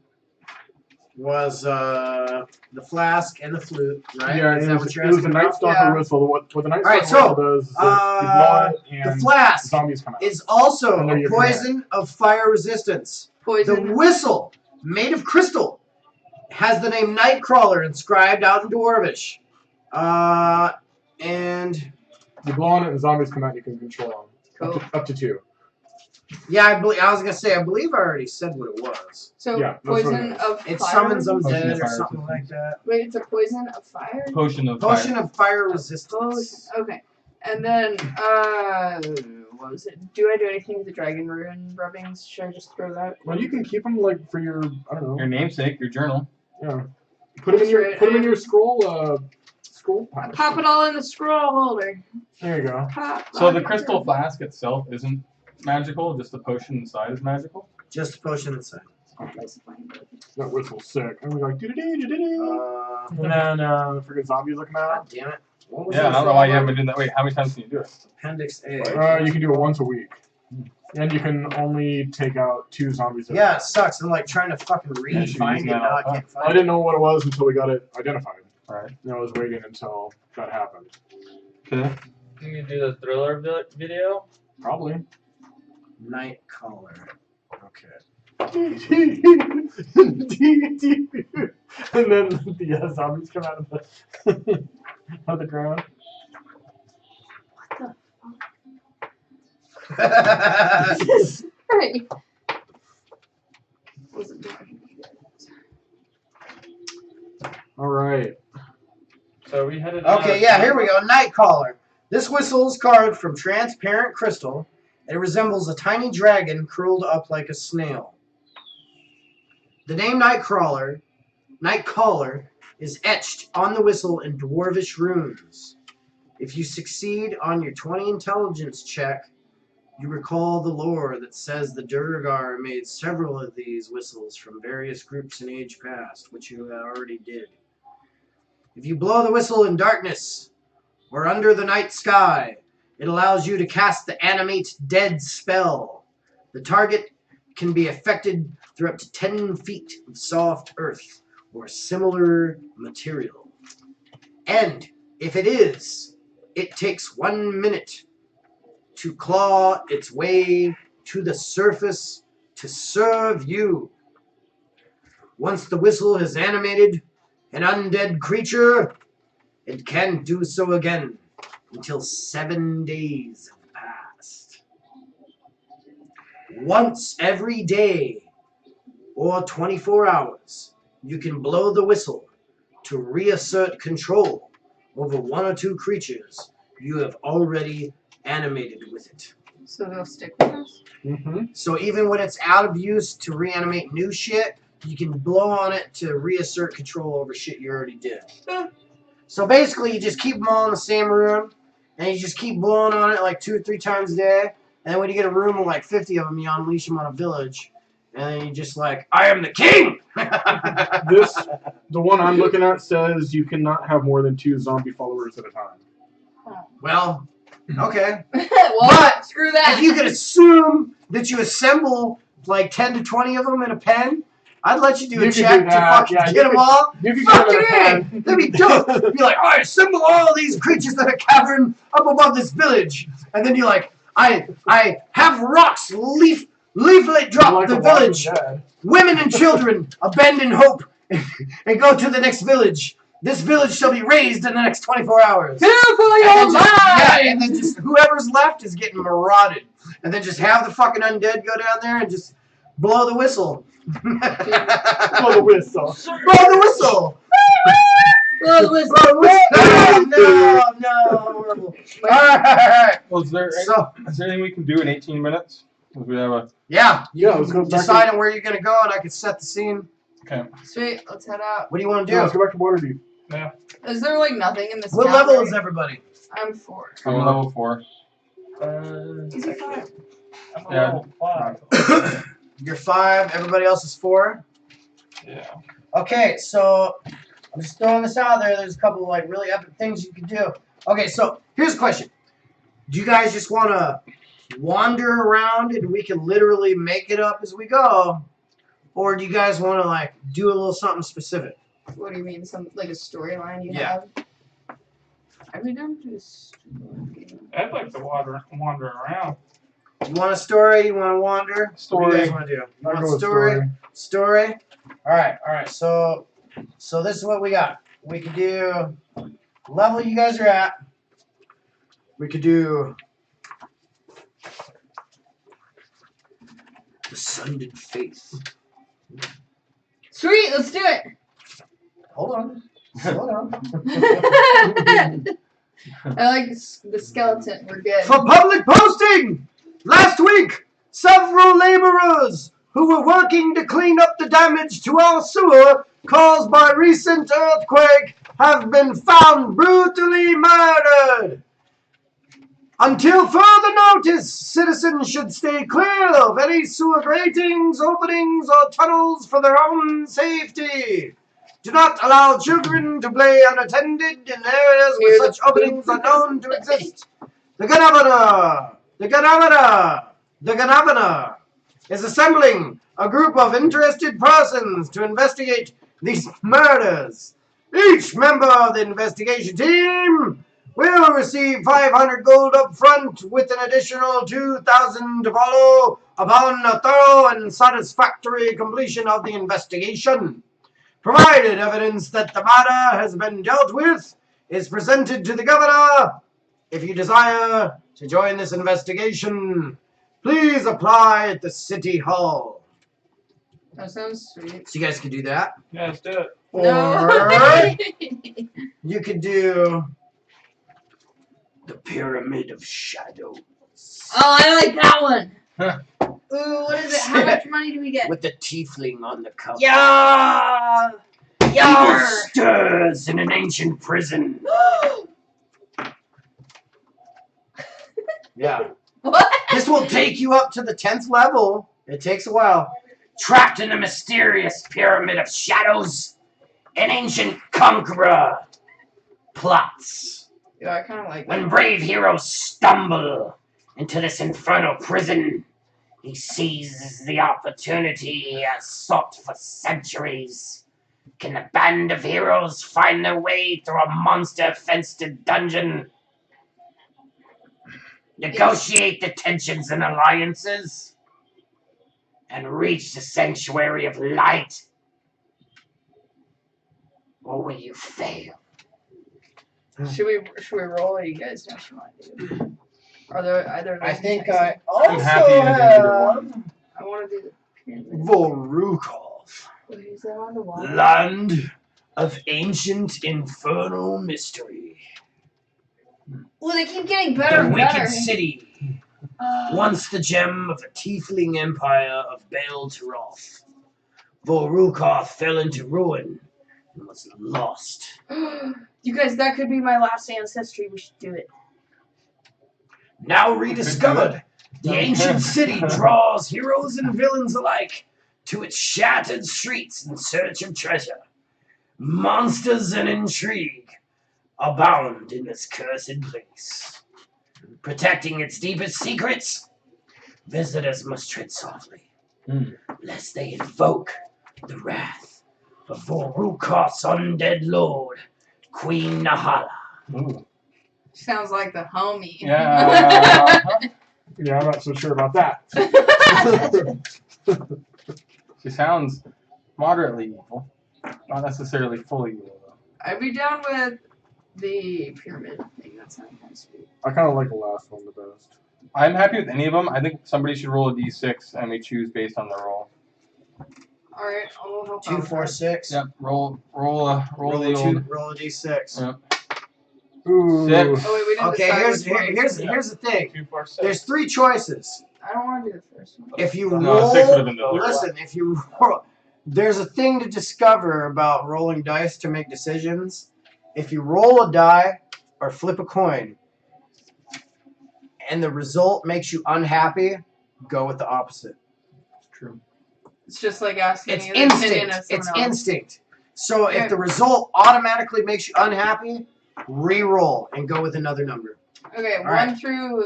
Speaker 1: was the flask and the flute, right?
Speaker 5: Yeah,
Speaker 1: Is
Speaker 5: it
Speaker 1: that
Speaker 5: was,
Speaker 1: what you're
Speaker 5: it was
Speaker 1: asking
Speaker 5: the Night
Speaker 1: about?
Speaker 5: Stalker
Speaker 2: Yeah.
Speaker 5: whistle. What the Night
Speaker 1: Alright,
Speaker 5: Stalker
Speaker 1: so,
Speaker 5: whistle does is that you blow it
Speaker 1: The
Speaker 5: and
Speaker 1: flask
Speaker 5: zombies come out.
Speaker 1: is also
Speaker 5: And they're
Speaker 1: a
Speaker 5: your
Speaker 1: poison of fire resistance. The
Speaker 2: Poison.
Speaker 1: whistle, made of crystal, has the name Nightcrawler inscribed out in Dwarvish. And
Speaker 5: You blow on it and zombies come out and you can control them.
Speaker 2: Cool.
Speaker 5: Up to 2.
Speaker 1: yeah, I was gonna say, I believe I already said what it was.
Speaker 2: So
Speaker 5: Yeah, that's what it
Speaker 2: poison
Speaker 5: is.
Speaker 2: of
Speaker 1: It
Speaker 2: fire.
Speaker 1: summons them
Speaker 3: Potion of
Speaker 1: dead or
Speaker 3: fire
Speaker 1: something
Speaker 3: resistance.
Speaker 1: like that.
Speaker 2: Wait, it's a poison of fire.
Speaker 3: Potion of
Speaker 1: Potion
Speaker 3: fire.
Speaker 1: of fire
Speaker 2: Poison.
Speaker 1: resistance.
Speaker 2: Okay, and then what was it? Do I do anything with the dragon rune rubbings? Should I just throw that?
Speaker 5: Well, you can keep them like for your, I don't know.
Speaker 3: Your namesake, your journal.
Speaker 5: Yeah. Put them in your
Speaker 2: That's
Speaker 5: put 'em in
Speaker 2: right,
Speaker 5: your scroll pile.
Speaker 2: Pop it all in the scroll holder.
Speaker 5: There you go.
Speaker 2: Pop.
Speaker 3: So
Speaker 2: lock
Speaker 3: the
Speaker 2: it
Speaker 3: crystal
Speaker 2: in.
Speaker 3: flask itself isn't magical, just the potion inside is magical.
Speaker 1: Just a potion inside.
Speaker 5: That whistle's sick. And we're like, do-do-do-do-do-do.
Speaker 1: God
Speaker 5: And then freaking zombies will come out.
Speaker 1: damn it. What was
Speaker 3: Yeah, I
Speaker 1: it
Speaker 3: don't know
Speaker 1: from?
Speaker 3: why you haven't been doing that. Wait, how many times can you do it?
Speaker 1: Appendix A.
Speaker 5: You can do it once a week. And you can only take out 2 zombies at a
Speaker 1: Yeah,
Speaker 5: time.
Speaker 1: it sucks. I'm like trying to fucking read and
Speaker 3: she's
Speaker 1: find it.
Speaker 3: now.
Speaker 1: Now I can't
Speaker 5: I
Speaker 1: find it.
Speaker 5: didn't know what it was until we got it identified.
Speaker 3: Alright.
Speaker 5: And I was waiting until that happened.
Speaker 3: Okay.
Speaker 4: You can do the thriller video.
Speaker 5: Probably.
Speaker 1: Night caller. Okay.
Speaker 5: And then the zombies come out of the of the ground.
Speaker 2: Right. Wasn't doing
Speaker 5: All right.
Speaker 4: So we headed.
Speaker 1: Okay, yeah, here we go. Night caller. This whistle is carved from transparent crystal. It resembles a tiny dragon curled up like a snail. The name Nightcaller is etched on the whistle in dwarvish runes. If you succeed on your 20 intelligence check, you recall the lore that says the Durgar made several of these whistles from various groups in age past, which you already did. If you blow the whistle in darkness or under the night sky, it allows you to cast the Animate Dead spell. The target can be affected through up to 10 feet of soft earth or similar material. And If it is, it takes 1 minute to claw its way to the surface to serve you. Once the whistle has animated an undead creature, it can't do so again until 7 days have passed. Once every day or 24 hours, you can blow the whistle to reassert control over 1 or 2 creatures you have already animated with it.
Speaker 2: So they'll stick with us?
Speaker 5: Mm-hmm.
Speaker 1: So even when it's out of use to reanimate new shit, you can blow on it to reassert control over shit you already did. So basically, you just keep them all in the same room, and you just keep blowing on it like 2 or 3 times a day. And then when you get a room of like 50 of them, you unleash them on a village. And then you just like, I am the king!
Speaker 5: The one I'm looking at says you cannot have more than 2 zombie followers at a time.
Speaker 1: Well, okay.
Speaker 2: Well,
Speaker 1: But
Speaker 2: screw that.
Speaker 1: If you could assume that you assemble like 10 to 20 of them in a pen, I'd let you do a
Speaker 5: You could
Speaker 1: check
Speaker 5: do
Speaker 1: to
Speaker 5: that,
Speaker 1: fucking
Speaker 5: yeah,
Speaker 1: get them all.
Speaker 5: You can
Speaker 1: Fuck
Speaker 5: get them in a
Speaker 1: yeah!
Speaker 5: pen.
Speaker 1: That'd be dope. Be like, I assemble all these creatures that are cavern up above this village. And then you're like, I have rocks leaflet drop
Speaker 5: Like
Speaker 1: the
Speaker 5: The Walking
Speaker 1: village.
Speaker 5: Dead.
Speaker 1: Women and children abandon hope and go to the next village. This village shall be raised in the next 24 hours. And then just whoever's left is getting marauded. And then just have the fucking undead go down there and just blow the whistle.
Speaker 5: Blow the whistle.
Speaker 1: Blow the whistle.
Speaker 2: Blow the whistle.
Speaker 1: Blow the whistle. No. Horrible. All right.
Speaker 3: Well, is there anything we can do in 18 minutes? Because we have a...
Speaker 1: Yeah. You
Speaker 5: Yeah, let's go
Speaker 1: can
Speaker 5: back
Speaker 1: decide on where you're going to go, and I can set the scene.
Speaker 3: Okay.
Speaker 2: Sweet, let's head out.
Speaker 1: What do you want to do?
Speaker 5: Yeah, let's go back to Waterdeep.
Speaker 2: Is there like nothing in this
Speaker 1: What
Speaker 2: town,
Speaker 1: level
Speaker 2: right?
Speaker 1: is everybody?
Speaker 2: I'm 4.
Speaker 3: I'm level 4.
Speaker 2: Easy 5.
Speaker 4: I'm
Speaker 3: Yeah.
Speaker 4: level 5.
Speaker 1: You're 5. Everybody else is 4.
Speaker 4: Yeah.
Speaker 1: Okay, so I'm just throwing this out there. There's a couple of like really epic things you can do. Okay, so here's a question. Do you guys just want to wander around and we can literally make it up as we go? Or do you guys want to like do a little something specific?
Speaker 2: What do you mean? Some like a storyline you
Speaker 1: Yeah.
Speaker 2: have? Are we done with this?
Speaker 4: I'd like to wander around.
Speaker 1: You want a story? You want to wander? What do
Speaker 5: Story.
Speaker 1: you guys want to do? You
Speaker 5: I'll
Speaker 1: want
Speaker 5: go with
Speaker 1: story? Story? All right. So this is what we got. We could do level you guys are at. We could do the Sundered Faith.
Speaker 2: Sweet, let's do it.
Speaker 1: Hold on. Hold on.
Speaker 2: I like the skeleton. We're good.
Speaker 1: For public posting! Last week, several laborers who were working to clean up the damage to our sewer caused by recent earthquake have been found brutally murdered. Until further notice, citizens should stay clear of any sewer gratings, openings, or tunnels for their own safety. Do not allow children to play unattended in areas where such openings are known to exist. The governor is assembling a group of interested persons to investigate these murders. Each member of the investigation team will receive 500 gold up front with an additional 2,000 to follow upon a thorough and satisfactory completion of the investigation. Provided evidence that the matter has been dealt with is presented to the governor. If you desire to join this investigation, please apply at the city hall.
Speaker 2: That sounds sweet.
Speaker 1: So you guys could do that.
Speaker 4: Yeah, let's do it.
Speaker 1: Or
Speaker 2: No.
Speaker 1: you could do the Pyramid of Shadows.
Speaker 2: Oh, I like that one. Ooh, what is it? How much money do we get?
Speaker 1: With the tiefling on the cover.
Speaker 2: Yeah.
Speaker 1: Evil stirs in an ancient prison. Yeah.
Speaker 2: What?
Speaker 1: This will take you up to the 10th level. It takes a while. Trapped in the mysterious Pyramid of Shadows, an ancient conqueror plots.
Speaker 2: Yeah, I kind of like
Speaker 1: When
Speaker 2: that.
Speaker 1: brave heroes stumble into this infernal prison, he seizes the opportunity he has sought for centuries Can the band of heroes find their way through a monster-fenced dungeon? Negotiate the tensions and alliances? And reach the sanctuary of light? Or will you fail?
Speaker 2: Should we roll, or you guys know what you want to do? Are there either?
Speaker 1: I think
Speaker 2: I
Speaker 1: I also
Speaker 3: happy to do either
Speaker 1: have
Speaker 3: one.
Speaker 2: want to do the pyramid.
Speaker 1: Vorukov,
Speaker 2: Wait, is that on the wall?
Speaker 1: land of ancient infernal mystery.
Speaker 2: Well, they keep getting better
Speaker 1: The
Speaker 2: and
Speaker 1: wicked
Speaker 2: better.
Speaker 1: city, once the gem of a tiefling empire of Baal Taroth. Vorukov fell into ruin and was lost.
Speaker 2: You guys, that could be my last ancestry. We should do it.
Speaker 1: Now rediscovered, the ancient city draws heroes and villains alike to its shattered streets in search of treasure. Monsters and intrigue abound in this cursed place. Protecting its deepest secrets, visitors must tread softly, lest they invoke the wrath of Vorukov's undead lord, Queen Nahala.
Speaker 3: Ooh.
Speaker 2: Sounds like the homie.
Speaker 3: Yeah.
Speaker 5: Yeah, I'm not so sure about that.
Speaker 3: She sounds moderately evil. Not necessarily fully evil, though.
Speaker 2: I'd be down with the pyramid thing. That sounds kind of sweet.
Speaker 5: I kind of like the last one the best.
Speaker 3: I'm happy with any of them. I think somebody should roll a d6 and we choose based on the roll.
Speaker 2: All right, I'll help
Speaker 1: 2,
Speaker 2: out.
Speaker 1: 4, 6.
Speaker 3: Yep. Roll the
Speaker 1: Roll
Speaker 3: old.
Speaker 1: a d6.
Speaker 3: Yep.
Speaker 5: Ooh.
Speaker 3: 6.
Speaker 2: Oh wait, we didn't
Speaker 1: Okay,
Speaker 2: decide
Speaker 1: here's
Speaker 2: which one.
Speaker 1: here's the thing.
Speaker 4: 2, 4, 6.
Speaker 1: There's 3 choices.
Speaker 2: I don't want to do the first one.
Speaker 1: If you
Speaker 3: No,
Speaker 1: roll,
Speaker 3: 6 would have been the third
Speaker 1: listen. If you roll, there's a thing to discover about rolling dice to make decisions. If you roll a die or flip a coin, and the result makes you unhappy, go with the opposite.
Speaker 3: True.
Speaker 2: It's just like asking
Speaker 1: It's
Speaker 2: me the opinion
Speaker 1: instinct.
Speaker 2: of someone
Speaker 1: It's
Speaker 2: else.
Speaker 1: instinct. So
Speaker 2: Okay.
Speaker 1: if the result automatically makes you unhappy, re-roll and go with another number.
Speaker 2: Okay,
Speaker 1: All
Speaker 2: 1
Speaker 1: right.
Speaker 2: through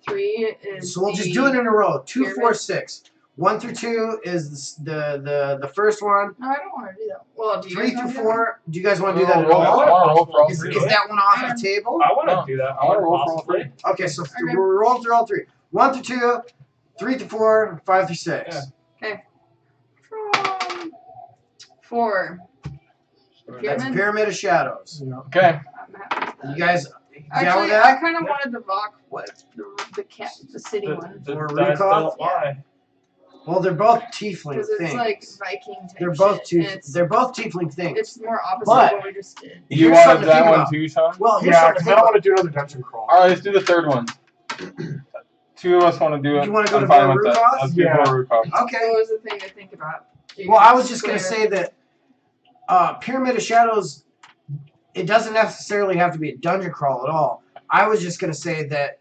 Speaker 2: 3 is.
Speaker 1: So we'll just do it in a row. 2, 4,
Speaker 2: pyramid.
Speaker 1: 6. 1 through 2 is the first one.
Speaker 2: No, I don't want to do that. Well, do you
Speaker 1: 3
Speaker 2: guys
Speaker 1: through
Speaker 2: wanna do
Speaker 1: 4. Do you guys want to do that at
Speaker 3: roll,
Speaker 1: all?
Speaker 3: roll for all
Speaker 1: Is
Speaker 3: 3.
Speaker 1: that one off the table?
Speaker 4: I want to
Speaker 3: No.
Speaker 4: do that.
Speaker 3: I wanna roll for all
Speaker 4: Possibly.
Speaker 3: 3.
Speaker 1: Okay, so
Speaker 2: Okay.
Speaker 1: we'll roll through all 3. 1 through 2, 3 through 4, 5 through 6.
Speaker 4: Yeah.
Speaker 2: 4.
Speaker 1: That's
Speaker 2: Pyramid?
Speaker 1: Pyramid of Shadows.
Speaker 3: Okay.
Speaker 2: I'm happy with that.
Speaker 1: You guys down with
Speaker 2: Actually, I
Speaker 1: that?
Speaker 2: kind of
Speaker 4: Yeah.
Speaker 2: wanted the rock, the city one.
Speaker 4: The
Speaker 1: Or
Speaker 4: dice
Speaker 1: Rukov?
Speaker 4: don't lie.
Speaker 1: Well, they're both tiefling
Speaker 2: Because it's
Speaker 1: things.
Speaker 2: like Viking type
Speaker 1: they're both
Speaker 2: shit.
Speaker 1: they're both tiefling things.
Speaker 2: It's more opposite
Speaker 1: But-
Speaker 2: of what we just did.
Speaker 3: You
Speaker 1: Here's
Speaker 3: wanted
Speaker 1: something to
Speaker 3: that
Speaker 1: think
Speaker 3: one
Speaker 1: about.
Speaker 3: too, Sean?
Speaker 1: Well, here's
Speaker 5: Yeah,
Speaker 1: something to
Speaker 5: because
Speaker 1: think
Speaker 5: I don't
Speaker 1: about.
Speaker 5: want to do another dungeon crawl.
Speaker 3: Alright, let's do the third one. 2 of us want to do it.
Speaker 1: You wanna go
Speaker 3: I'm
Speaker 1: to
Speaker 3: fine with that.
Speaker 1: Vorukov?
Speaker 3: Let's do
Speaker 5: Yeah.
Speaker 3: Vorukov.
Speaker 1: Okay.
Speaker 2: What was the thing to think about?
Speaker 1: Well, I was just going to
Speaker 2: Clear.
Speaker 1: say that Pyramid of Shadows, it doesn't necessarily have to be a dungeon crawl at all. I was just going to say that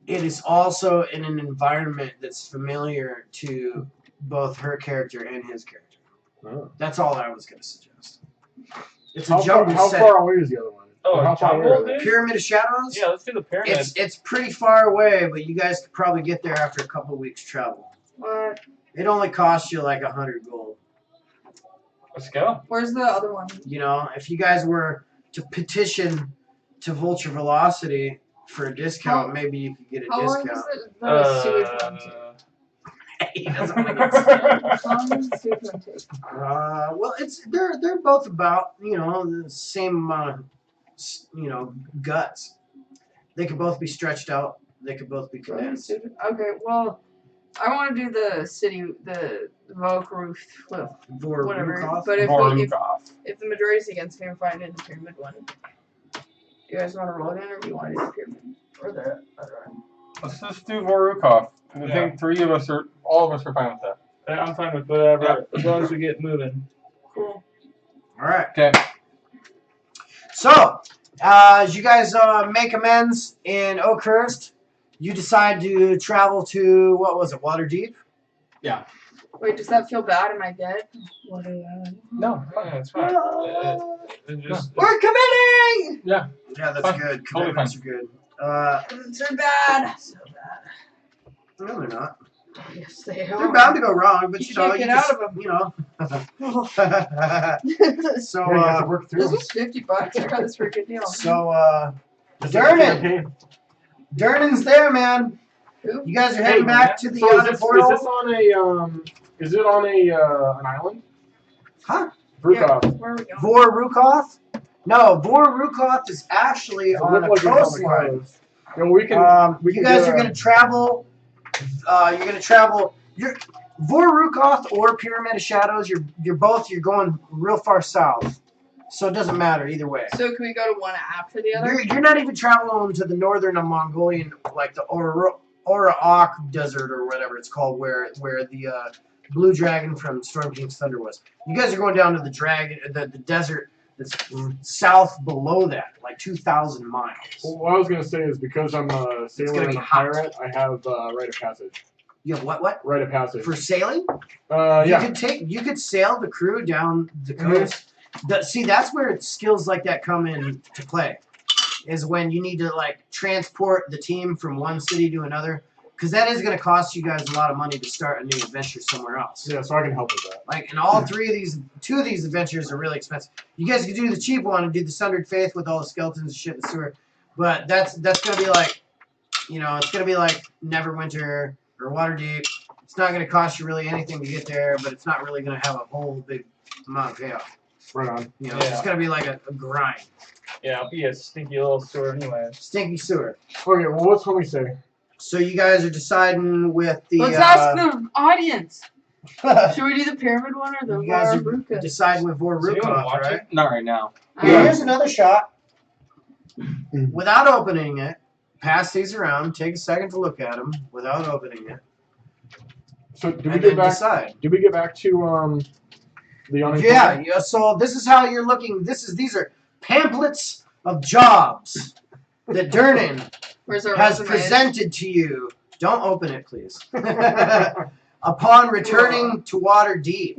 Speaker 1: it is also in an environment that's familiar to both her character and his character.
Speaker 5: Oh.
Speaker 1: That's all I was going to suggest. It's
Speaker 5: How
Speaker 1: a jungle
Speaker 5: how
Speaker 1: set.
Speaker 5: far away is the other one?
Speaker 4: Oh,
Speaker 5: Or how far away
Speaker 4: jungle,
Speaker 5: are they?
Speaker 4: dude?
Speaker 1: Pyramid of Shadows?
Speaker 4: Yeah, let's do the pyramid.
Speaker 1: It's pretty far away, but you guys could probably get there after a couple weeks travel.
Speaker 2: What?
Speaker 1: It only costs you like 100 gold.
Speaker 4: Let's go.
Speaker 2: Where's the other one?
Speaker 1: You know, if you guys were to petition to Vulture Velocity for a discount,
Speaker 2: How-
Speaker 1: maybe you could get a
Speaker 2: How long
Speaker 1: discount.
Speaker 2: is the sewage one take?
Speaker 1: He doesn't want to get scammed.
Speaker 2: How long does the sewage one take?
Speaker 1: Well, they're both about, you know, the same amount of, you know, guts. They could both be stretched out. They could both be condensed.
Speaker 2: Okay, well, I want to do the city, the Vogue roof, well, whatever.
Speaker 1: Vorukov?
Speaker 2: But if
Speaker 3: Vorukov.
Speaker 2: the majority's against me, I'm fine in the pyramid one. Do you guys want to roll again, or do you want to do the pyramid or the other one?
Speaker 3: Let's just do Vorukov. I
Speaker 4: Yeah.
Speaker 3: think all of us are fine with that.
Speaker 4: Yeah, I'm fine with whatever, as long as we get moving.
Speaker 2: Cool.
Speaker 1: All right.
Speaker 3: Okay.
Speaker 1: So, as you guys make amends in Oakhurst, you decide to travel to, what was it, Waterdeep?
Speaker 2: Wait, does that feel bad? Am I dead? What are you?
Speaker 3: No.
Speaker 4: Yeah, it's fine.
Speaker 1: We're committing!
Speaker 3: Yeah.
Speaker 1: Yeah, that's
Speaker 3: Fine.
Speaker 1: good.
Speaker 3: Totally
Speaker 1: Commitments are good.
Speaker 2: It's so bad. So bad.
Speaker 1: No, they're not.
Speaker 2: Yes, they
Speaker 1: They're
Speaker 2: are.
Speaker 1: bound to go wrong, but
Speaker 2: You
Speaker 1: you know,
Speaker 2: can't
Speaker 1: you
Speaker 2: get
Speaker 1: just,
Speaker 2: out of 'em.
Speaker 1: you know.
Speaker 2: this
Speaker 1: So,
Speaker 5: Yeah, you have to work through.
Speaker 2: was $50. I got this for a good deal.
Speaker 1: so,
Speaker 5: Just
Speaker 1: Durnan!
Speaker 5: like the campaign.
Speaker 1: Durnan's there, man.
Speaker 2: Who?
Speaker 1: You guys are heading back to the
Speaker 5: So
Speaker 1: Yawning Portal?
Speaker 5: is this on a is it on a an island?
Speaker 1: Huh?
Speaker 5: Brukov.
Speaker 2: Yeah, where are we going?
Speaker 1: Vor Rukoth? No, Vor Rukoth is actually
Speaker 5: It
Speaker 1: on
Speaker 5: looked
Speaker 1: a
Speaker 5: like it was on the
Speaker 1: coastline.
Speaker 5: coast. Yeah, we can. We
Speaker 1: You
Speaker 5: can
Speaker 1: guys
Speaker 5: get
Speaker 1: are going to travel. You're going to travel. You're Vor Rukoth or Pyramid of Shadows. You're going real far south, so it doesn't matter either way.
Speaker 2: So can we go to one after the other?
Speaker 1: You're not even traveling to the northern of Mongolian, like the Oraok Desert or whatever it's called, where the Blue Dragon from Storm King's Thunder was. You guys are going down to the desert that's south below that, like 2,000 miles.
Speaker 5: Well, what I was gonna say is because I'm a sailor
Speaker 1: gonna
Speaker 5: and
Speaker 1: be
Speaker 5: a
Speaker 1: hot.
Speaker 5: pirate, I have rite of passage.
Speaker 1: You have what?
Speaker 5: Rite of passage.
Speaker 1: For sailing?
Speaker 5: Yeah.
Speaker 1: You could sail the crew down the
Speaker 5: Mhm.
Speaker 1: coast. See, that's where skills like that come into play. Is when you need to like transport the team from one city to another, because that is going to cost you guys a lot of money to start a new adventure somewhere else.
Speaker 5: Yeah, so I can help with that.
Speaker 1: Like, and all two of these adventures are really expensive. You guys could do the cheap one and do the Sundered Faith with all the skeletons and shit in the sewer, but that's going to be like, you know, it's going to be like Neverwinter or Waterdeep. It's not going to cost you really anything to get there, but it's not really going to have a whole big amount of payoff.
Speaker 5: Right on.
Speaker 1: You know,
Speaker 4: Yeah.
Speaker 1: it's going to be like a grind.
Speaker 4: Yeah, I'll be a stinky little sewer anyway.
Speaker 1: Stinky sewer.
Speaker 5: Okay, well, what's homie say?
Speaker 1: So you guys are deciding with the.
Speaker 2: Let's ask the audience. Should we do the pyramid one or the
Speaker 1: You guys are
Speaker 2: Ruka?
Speaker 1: deciding with Vor
Speaker 4: Does anyone
Speaker 1: Rukoth,
Speaker 4: watch
Speaker 1: right?
Speaker 4: it?
Speaker 3: Not right now.
Speaker 1: Yeah, here's another shot. Without opening it, pass these around. Take a second to look at them without opening it,
Speaker 5: So did we
Speaker 1: and
Speaker 5: get
Speaker 1: then
Speaker 5: back?
Speaker 1: decide.
Speaker 5: Did we get back to the Yawning
Speaker 1: Yeah,
Speaker 5: Portal?
Speaker 1: yeah. So this is how you're looking. These are pamphlets of jobs that Durnan
Speaker 2: Where's our
Speaker 1: has
Speaker 2: resume?
Speaker 1: presented to you. Don't open it, please. Upon returning to Waterdeep.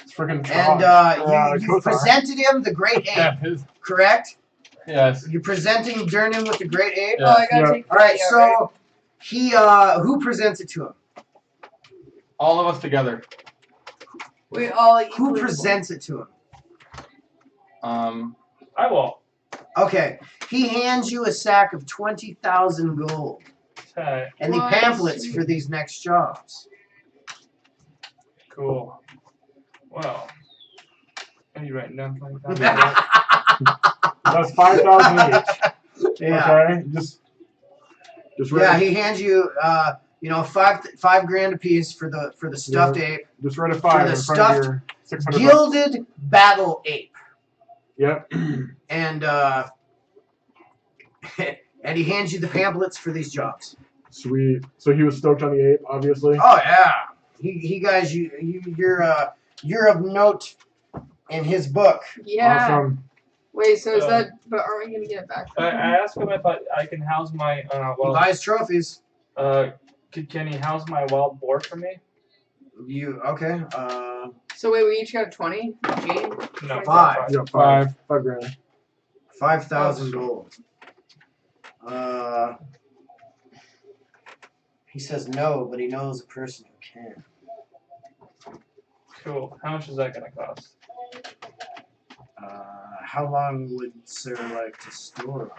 Speaker 5: It's freaking
Speaker 1: And you presented him the Great Ape,
Speaker 3: Yeah, his,
Speaker 1: correct?
Speaker 3: yes.
Speaker 1: You're presenting Durnan with the Great Ape?
Speaker 2: Oh, I gotta
Speaker 5: Yeah.
Speaker 2: take.
Speaker 1: All right,
Speaker 2: yeah,
Speaker 1: so he, who presents it to him?
Speaker 3: All of us together.
Speaker 2: we all.
Speaker 1: Who
Speaker 2: equally-
Speaker 1: presents it to him?
Speaker 4: I will.
Speaker 1: Okay, he hands you a sack of 20,000 gold and the
Speaker 2: What?
Speaker 1: pamphlets for these next jobs.
Speaker 4: Cool. Well, are you writing down 20,000?
Speaker 5: That's 5,000 each.
Speaker 1: Yeah.
Speaker 5: Okay, just
Speaker 1: Yeah,
Speaker 5: write.
Speaker 1: he hands you, $5 grand a piece for the stuffed ape,
Speaker 5: Just write a 5
Speaker 1: the
Speaker 5: in front of
Speaker 1: stuffed
Speaker 5: your 600 bucks.
Speaker 1: gilded battle ape,
Speaker 5: Yep.
Speaker 1: and and he hands you the pamphlets for these jobs.
Speaker 5: Sweet. So he was stoked on the ape, obviously.
Speaker 1: Oh yeah, you're of note in his book.
Speaker 2: Yeah.
Speaker 5: Awesome.
Speaker 2: Wait. So is that? But aren't we gonna get it back?
Speaker 4: I asked him if I can house my
Speaker 1: He buys trophies.
Speaker 4: can he house my wild boar for me?
Speaker 1: You okay?
Speaker 2: So wait, we each got 20. Gene?
Speaker 4: No,
Speaker 1: 5.
Speaker 5: Yeah, 5 grand.
Speaker 1: 5,000 gold. He says no, but he knows a person who can.
Speaker 4: Cool. How much is that gonna cost?
Speaker 1: How long would Sir like to store?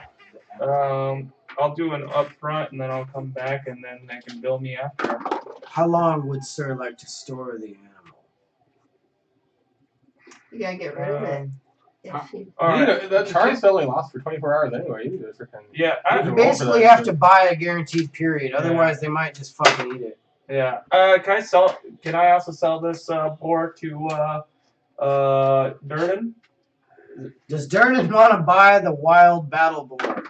Speaker 4: I'll do an upfront and then I'll come back and then they can bill me after.
Speaker 1: How long would Sir like to store the animal?
Speaker 2: You gotta get rid of it.
Speaker 4: Um,
Speaker 2: If you-
Speaker 4: All right.
Speaker 3: That charge only lasts for 24 hours anyway. You can just freaking.
Speaker 4: Yeah,
Speaker 3: You
Speaker 1: You
Speaker 3: can roll for
Speaker 1: basically
Speaker 3: that
Speaker 1: have
Speaker 3: shit.
Speaker 1: to buy a guaranteed period, otherwise they might just fucking eat it.
Speaker 4: yeah. Can I also sell this boar to Durnan?
Speaker 1: Does Durnan want to buy the wild battle boar?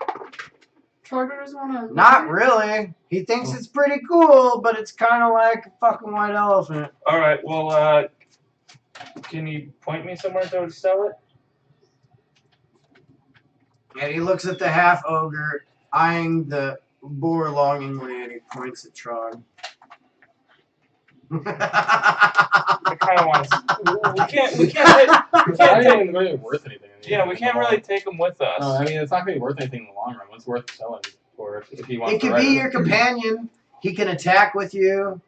Speaker 2: Charter doesn't want to.
Speaker 1: Not really. He thinks it's pretty cool, but it's kind of like a fucking white elephant.
Speaker 4: All right. Well, can you point me somewhere to sell it?
Speaker 1: And he looks at the half ogre, eyeing the boar longingly, and he points at Trog.
Speaker 4: I kind of want to. We can't
Speaker 3: It's not
Speaker 4: take.
Speaker 3: even really worth anything.
Speaker 4: Yeah, we can't really take them with us.
Speaker 3: No, I mean, it's not going to be worth anything in the long run. What's worth selling for if he wants
Speaker 1: It
Speaker 3: to
Speaker 1: could
Speaker 3: ride
Speaker 1: be your companion. He can attack with you.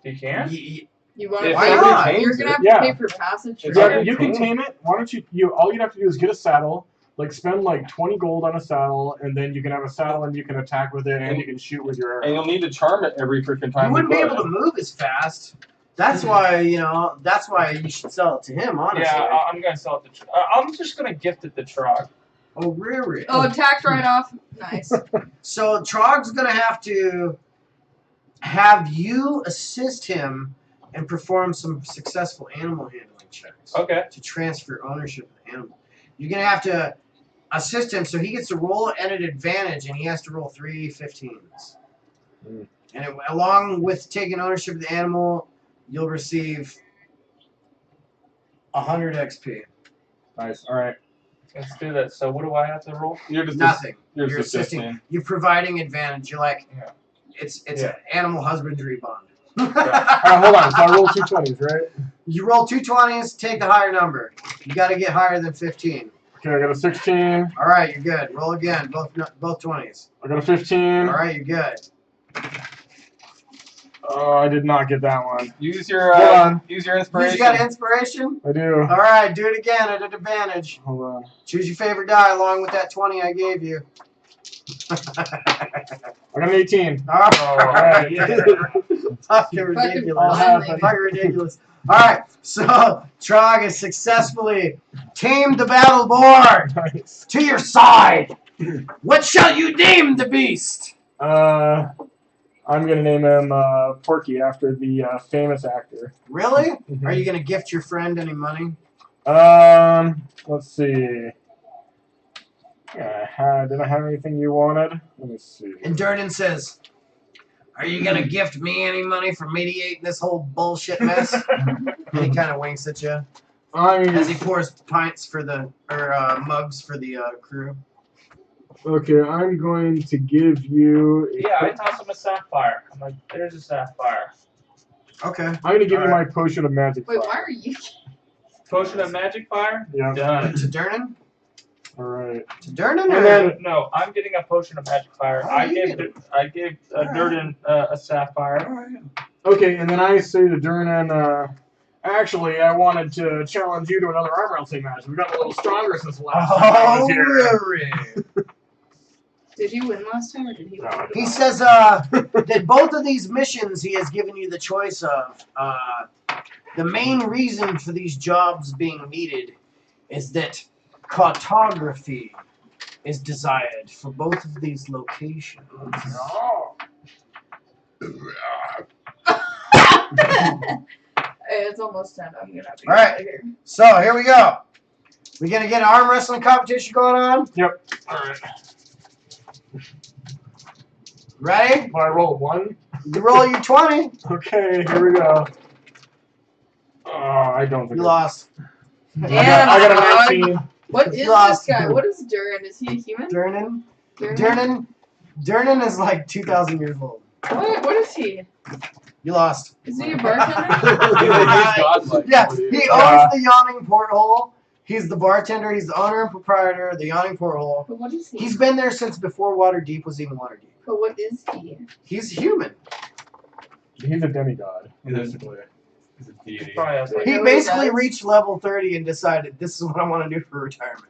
Speaker 4: You can?
Speaker 2: You want
Speaker 4: If
Speaker 1: Why
Speaker 2: to?
Speaker 1: not?
Speaker 2: You're gonna have to
Speaker 5: Yeah.
Speaker 2: pay for passage. For
Speaker 5: Yeah,
Speaker 2: it.
Speaker 5: you can tame it. Why don't you? All you'd have to do is get a saddle. Like spend like 20 gold on a saddle, and then you can have a saddle, and you can attack with it, and you can shoot with your
Speaker 3: And
Speaker 5: arrow.
Speaker 3: you'll need to charm it every freaking time.
Speaker 1: You wouldn't be
Speaker 3: play.
Speaker 1: able to move as fast. That's why, that's why you should sell it to him, honestly.
Speaker 4: Yeah, I'm gonna sell it to. I'm just gonna gift it to Trog.
Speaker 1: Oh, really?
Speaker 2: Oh, attacked right off. Nice.
Speaker 1: So Trog's gonna have to have you assist him and perform some successful animal handling checks
Speaker 4: Okay.
Speaker 1: to transfer ownership of the animal. You're gonna have to assist him, so he gets to roll at an advantage, and he has to roll 3 15s.
Speaker 5: Mm.
Speaker 1: And along with taking ownership of the animal, you'll receive 100 XP.
Speaker 5: Nice. All right.
Speaker 4: Let's do that. So what do I have to roll?
Speaker 3: You're just
Speaker 1: Nothing.
Speaker 3: You're
Speaker 1: You're
Speaker 3: just
Speaker 1: assisting.
Speaker 3: assisting.
Speaker 1: You're providing advantage. You're like,
Speaker 4: Yeah.
Speaker 1: it's
Speaker 4: Yeah.
Speaker 1: an animal husbandry bond.
Speaker 5: All right. Hold on. So I rolled 2 20s, right?
Speaker 1: You roll 2 20s, take the higher number. You got to get higher than 15.
Speaker 5: Okay. I got a 16.
Speaker 1: All right, you're good. Roll again, both 20s.
Speaker 5: I got a 15.
Speaker 1: All right, you're good.
Speaker 5: Oh, I did not get that one.
Speaker 3: Use your
Speaker 5: Hold on.
Speaker 3: use your
Speaker 1: You
Speaker 3: inspiration.
Speaker 1: got inspiration?
Speaker 5: I do.
Speaker 1: All right, do it again at an advantage.
Speaker 5: Hold on.
Speaker 1: Choose your favorite die along with that 20 I gave you.
Speaker 5: I got an 18.
Speaker 1: All right.
Speaker 4: yeah.
Speaker 1: Fucking ridiculous. Fucking ridiculous. All right, so Trog has successfully tamed the battle boar
Speaker 5: Nice.
Speaker 1: to your side. What shall you name the beast?
Speaker 5: I'm gonna name him Porky after the famous actor.
Speaker 1: Really?
Speaker 5: Mhm.
Speaker 1: Are you gonna gift your friend any money?
Speaker 5: Let's see. Yeah, did I have anything you wanted? Let me see.
Speaker 1: And Durnan says, "Are you gonna gift me any money for mediating this whole bullshit mess?" And he kind of winks at you as he pours mugs for the crew.
Speaker 5: Okay, I'm going to give you.
Speaker 4: Yeah, I toss him a sapphire. I'm like, there's a sapphire.
Speaker 1: Okay.
Speaker 5: I'm gonna give you my potion of magic.
Speaker 2: Wait,
Speaker 5: fire.
Speaker 2: why are you?
Speaker 4: Potion of magic fire?
Speaker 5: Yeah.
Speaker 4: Done.
Speaker 1: To Durnan?
Speaker 5: All right.
Speaker 1: To Durnan?
Speaker 5: And
Speaker 1: Or?
Speaker 5: then-
Speaker 4: No, I'm getting a potion of magic fire.
Speaker 1: Oh,
Speaker 4: I
Speaker 1: you
Speaker 4: gave Durden a sapphire.
Speaker 5: Okay, and then I say to Durnan, actually, I wanted to challenge you to another arm wrestling match. We got a little stronger since the last time I
Speaker 1: Oh,
Speaker 5: was here.
Speaker 1: really?
Speaker 2: Did you win last time or did he win?
Speaker 5: No.
Speaker 1: He says that both of these missions he has given you the choice of. The main reason for these jobs being needed is that cartography is desired for both of these locations.
Speaker 2: It's almost 10. I'm gonna have to
Speaker 1: All
Speaker 2: get
Speaker 1: right.
Speaker 2: out of here.
Speaker 1: So here we go. We gonna get an arm wrestling competition going on?
Speaker 5: Yep. All right.
Speaker 1: Ready?
Speaker 5: Well, I roll 1.
Speaker 1: You roll your 20.
Speaker 5: Okay, here we go. Oh, I don't think
Speaker 1: You lost.
Speaker 2: Damn,
Speaker 5: I got
Speaker 2: dog.
Speaker 5: a 19.
Speaker 2: What is
Speaker 1: Lost.
Speaker 2: this guy? What is Duran? Is he a human?
Speaker 1: Durnan?
Speaker 2: Durnan?
Speaker 1: Durnan is like 2,000 years old.
Speaker 2: What is he?
Speaker 1: You lost.
Speaker 2: Is he a bartender?
Speaker 3: He's godlike.
Speaker 1: Yeah, he owns the Yawning Portal. He's the bartender. He's the owner and proprietor of the Yawning Portal.
Speaker 2: But what is he?
Speaker 1: He's been there since before Waterdeep was even Waterdeep.
Speaker 2: But what is he?
Speaker 1: He's human.
Speaker 5: He's a demigod,
Speaker 3: He's a-
Speaker 5: basically.
Speaker 3: He's a deity.
Speaker 4: Probably has like,
Speaker 1: He
Speaker 2: know what
Speaker 1: basically
Speaker 2: he does?
Speaker 1: reached level 30 and decided this is what I want to do for retirement.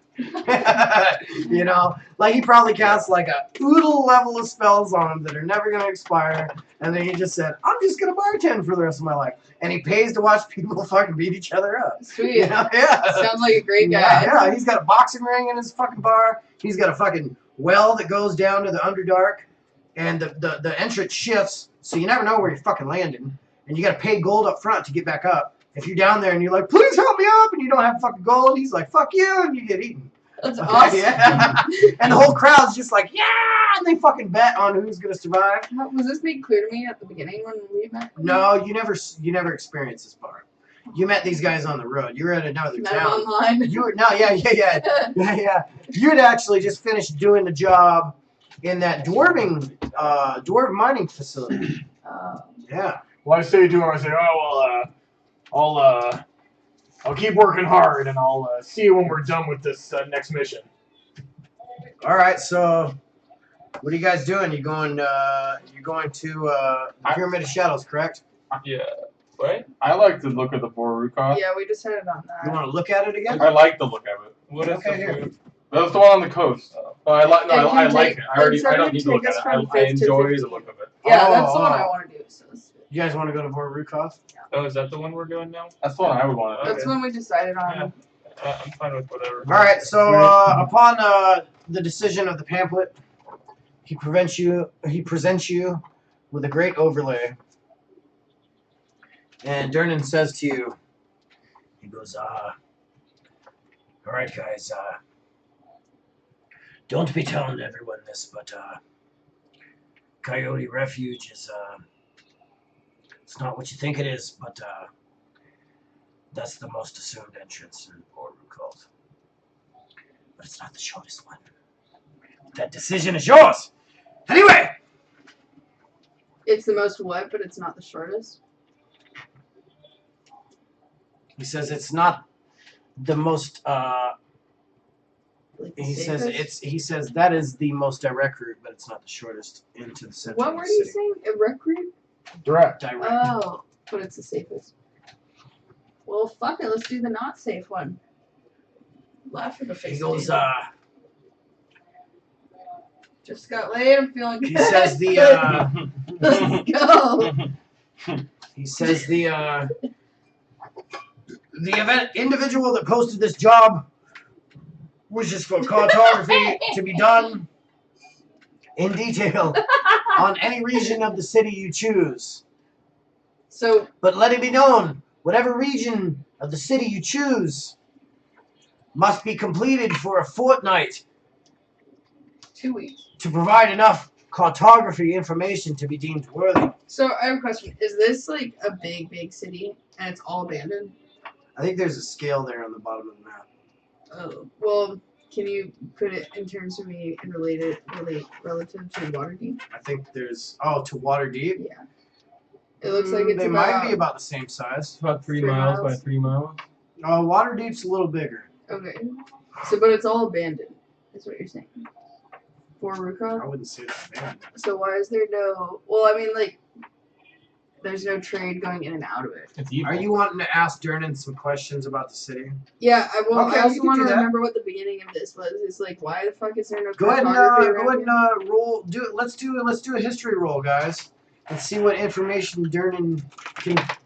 Speaker 1: You know, like he probably casts like a oodle level of spells on him that are never going to expire, and then he just said, "I'm just going to bartend for the rest of my life," and he pays to watch people fucking beat each other up.
Speaker 2: Sweet.
Speaker 1: You know? Yeah.
Speaker 2: Sounds like a great guy.
Speaker 1: Yeah, he's got a boxing ring in his fucking bar. He's got a fucking well that goes down to the Underdark, and the entrance shifts, so you never know where you're fucking landing, and you got to pay gold up front to get back up. If you're down there and you're like, "Please help me up," and you don't have fucking gold, he's like, "Fuck you," and you get eaten.
Speaker 2: That's awesome.
Speaker 1: Yeah. And the whole crowd's just like, "Yeah," and they fucking bet on who's gonna survive.
Speaker 2: Was this made clear to me at the beginning when we met?
Speaker 1: No, you never experienced this part. You met these guys on the road. You were at another
Speaker 2: Met him
Speaker 1: town.
Speaker 2: online.
Speaker 1: You were yeah. You had actually just finished doing the job in that dwarf mining facility. Yeah.
Speaker 5: Well, I say to him, I say, "Oh well, I'll keep working hard, and I'll see you when we're done with this next mission."
Speaker 1: All right. So What are you guys doing? You're going to the Pyramid of Shadows, correct?
Speaker 4: Yeah. Right?
Speaker 3: I like the look of the Borukoth.
Speaker 2: Yeah, we decided on
Speaker 1: You
Speaker 2: that.
Speaker 1: want to look at it again?
Speaker 3: I like the look of it.
Speaker 4: What is
Speaker 1: Okay,
Speaker 4: the
Speaker 1: here.
Speaker 4: food?
Speaker 3: That's the one on the coast. Well, I like. No,
Speaker 2: It
Speaker 3: I
Speaker 2: can
Speaker 3: like
Speaker 2: take-
Speaker 3: it. I
Speaker 2: instead
Speaker 3: don't
Speaker 2: of
Speaker 3: need to look
Speaker 2: take
Speaker 3: at
Speaker 2: us
Speaker 3: it.
Speaker 2: from
Speaker 3: I
Speaker 2: 5 to
Speaker 3: enjoy the
Speaker 2: 15.
Speaker 3: look of it.
Speaker 2: Yeah,
Speaker 1: Oh,
Speaker 2: that's the one
Speaker 1: oh.
Speaker 2: I want to do. So
Speaker 1: You guys want to go to Vorukoth?
Speaker 4: Oh, is that the one we're doing now?
Speaker 3: That's the one I would want to.
Speaker 2: that's
Speaker 4: Okay.
Speaker 2: when we decided on.
Speaker 4: Yeah. I'm fine with whatever.
Speaker 1: All right. So upon the decision of the pamphlet, he presents you with a great overlay, and Durnan says to you, he goes, all right, guys, don't be telling everyone this, but Coyote Refuge is it's not what you think it is, but that's the most assumed entrance in Borukoth. But it's not the shortest one. That decision is yours. Anyway,
Speaker 2: It's the most what, but it's not the shortest.
Speaker 1: he says it's not the most.
Speaker 2: Like the
Speaker 1: He says
Speaker 2: safest?
Speaker 1: he says that is the most direct route, but it's not the shortest into the center
Speaker 2: What
Speaker 1: of
Speaker 2: were
Speaker 1: the
Speaker 2: you
Speaker 1: city.
Speaker 2: saying? A recruit?
Speaker 5: Direct.
Speaker 1: Direct.
Speaker 2: Oh, but it's the safest. Well, fuck it. Let's do the not safe one. Laugh in the face.
Speaker 1: He goes.
Speaker 2: dude. Just got laid. I'm feeling good.
Speaker 1: He says the.
Speaker 2: Let's go.
Speaker 1: He says the event individual that posted this job wishes for cartography to be done in detail on any region of the city you choose.
Speaker 2: So
Speaker 1: But let it be known, whatever region of the city you choose must be completed for a fortnight
Speaker 2: 2 weeks.
Speaker 1: to provide enough cartography information to be deemed worthy.
Speaker 2: So I have a question. Is this like a big city and it's all abandoned?
Speaker 1: I think there's a scale there on the bottom of the map.
Speaker 2: Oh. Well, can you put it in terms of me and relate relative to Waterdeep?
Speaker 1: I think there's to Waterdeep.
Speaker 2: Yeah. It looks like it's
Speaker 1: they
Speaker 2: about,
Speaker 1: might be about the same size.
Speaker 3: About 3
Speaker 2: 3
Speaker 3: miles by
Speaker 2: miles.
Speaker 3: 3 miles.
Speaker 1: Waterdeep's a little bigger.
Speaker 2: Okay. So, but it's all abandoned, is what you're saying. For
Speaker 1: I
Speaker 2: Rukoth?
Speaker 1: wouldn't say it's abandoned.
Speaker 2: So why is there no... Well, I mean, like, there's no trade going in and out of it.
Speaker 3: It's evil.
Speaker 1: Are you wanting to ask Durnan some questions about the city?
Speaker 2: Yeah, I
Speaker 1: Okay,
Speaker 2: I also
Speaker 1: you can
Speaker 2: want
Speaker 1: do
Speaker 2: to
Speaker 1: that.
Speaker 2: remember what the beginning of this was. It's like, why the fuck is there no
Speaker 1: Go ahead
Speaker 2: cartography
Speaker 1: and
Speaker 2: around here?
Speaker 1: roll. Let's do a history roll, guys, and see what information Durnan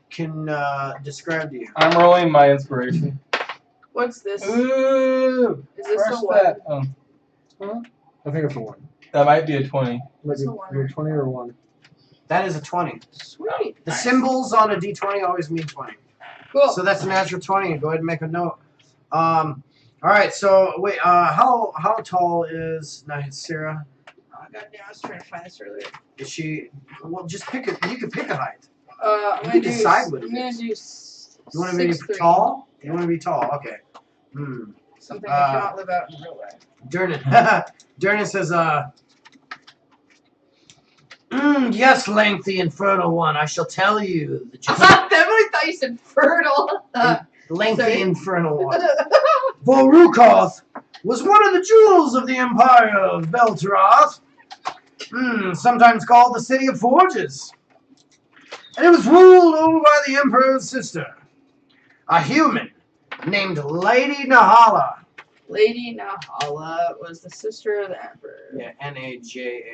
Speaker 1: can describe to you.
Speaker 3: I'm rolling my inspiration.
Speaker 2: What's this?
Speaker 3: Ooh!
Speaker 2: Is this
Speaker 3: Crush
Speaker 2: the one?
Speaker 3: that.
Speaker 5: I think it's a 1.
Speaker 3: That might be a 20.
Speaker 2: What's
Speaker 5: Maybe
Speaker 2: a 1
Speaker 5: either
Speaker 2: or
Speaker 5: 20 or 1.
Speaker 1: That is a 20.
Speaker 2: Sweet.
Speaker 1: The symbols on a d20 always mean 20.
Speaker 2: Cool.
Speaker 1: So that's a natural 20. Go ahead and make a note. All right. So wait. How tall is Sarah?
Speaker 2: Oh, goddamn, I was trying to find this earlier.
Speaker 1: Is she? Well, just pick a. You can pick a height.
Speaker 2: I'm
Speaker 1: You
Speaker 2: gonna
Speaker 1: can decide what it
Speaker 2: I'm gonna
Speaker 1: is.
Speaker 2: do
Speaker 1: You want to be
Speaker 2: 6'3".
Speaker 1: tall? You want to be tall? Okay.
Speaker 2: Something I cannot live out in real life.
Speaker 1: Durnan. Durnan says, yes, lengthy infernal one. I shall tell you the gist.
Speaker 2: Definitely thought you said fertile.
Speaker 1: Lengthy
Speaker 2: Sorry.
Speaker 1: infernal one. Borukoth was one of the jewels of the empire of Beltaroth, sometimes called the City of Forges. And it was ruled over by the Emperor's sister, a human named Lady Nahala.
Speaker 2: Lady Nahala was the sister of the emperor.
Speaker 1: Yeah, Najala.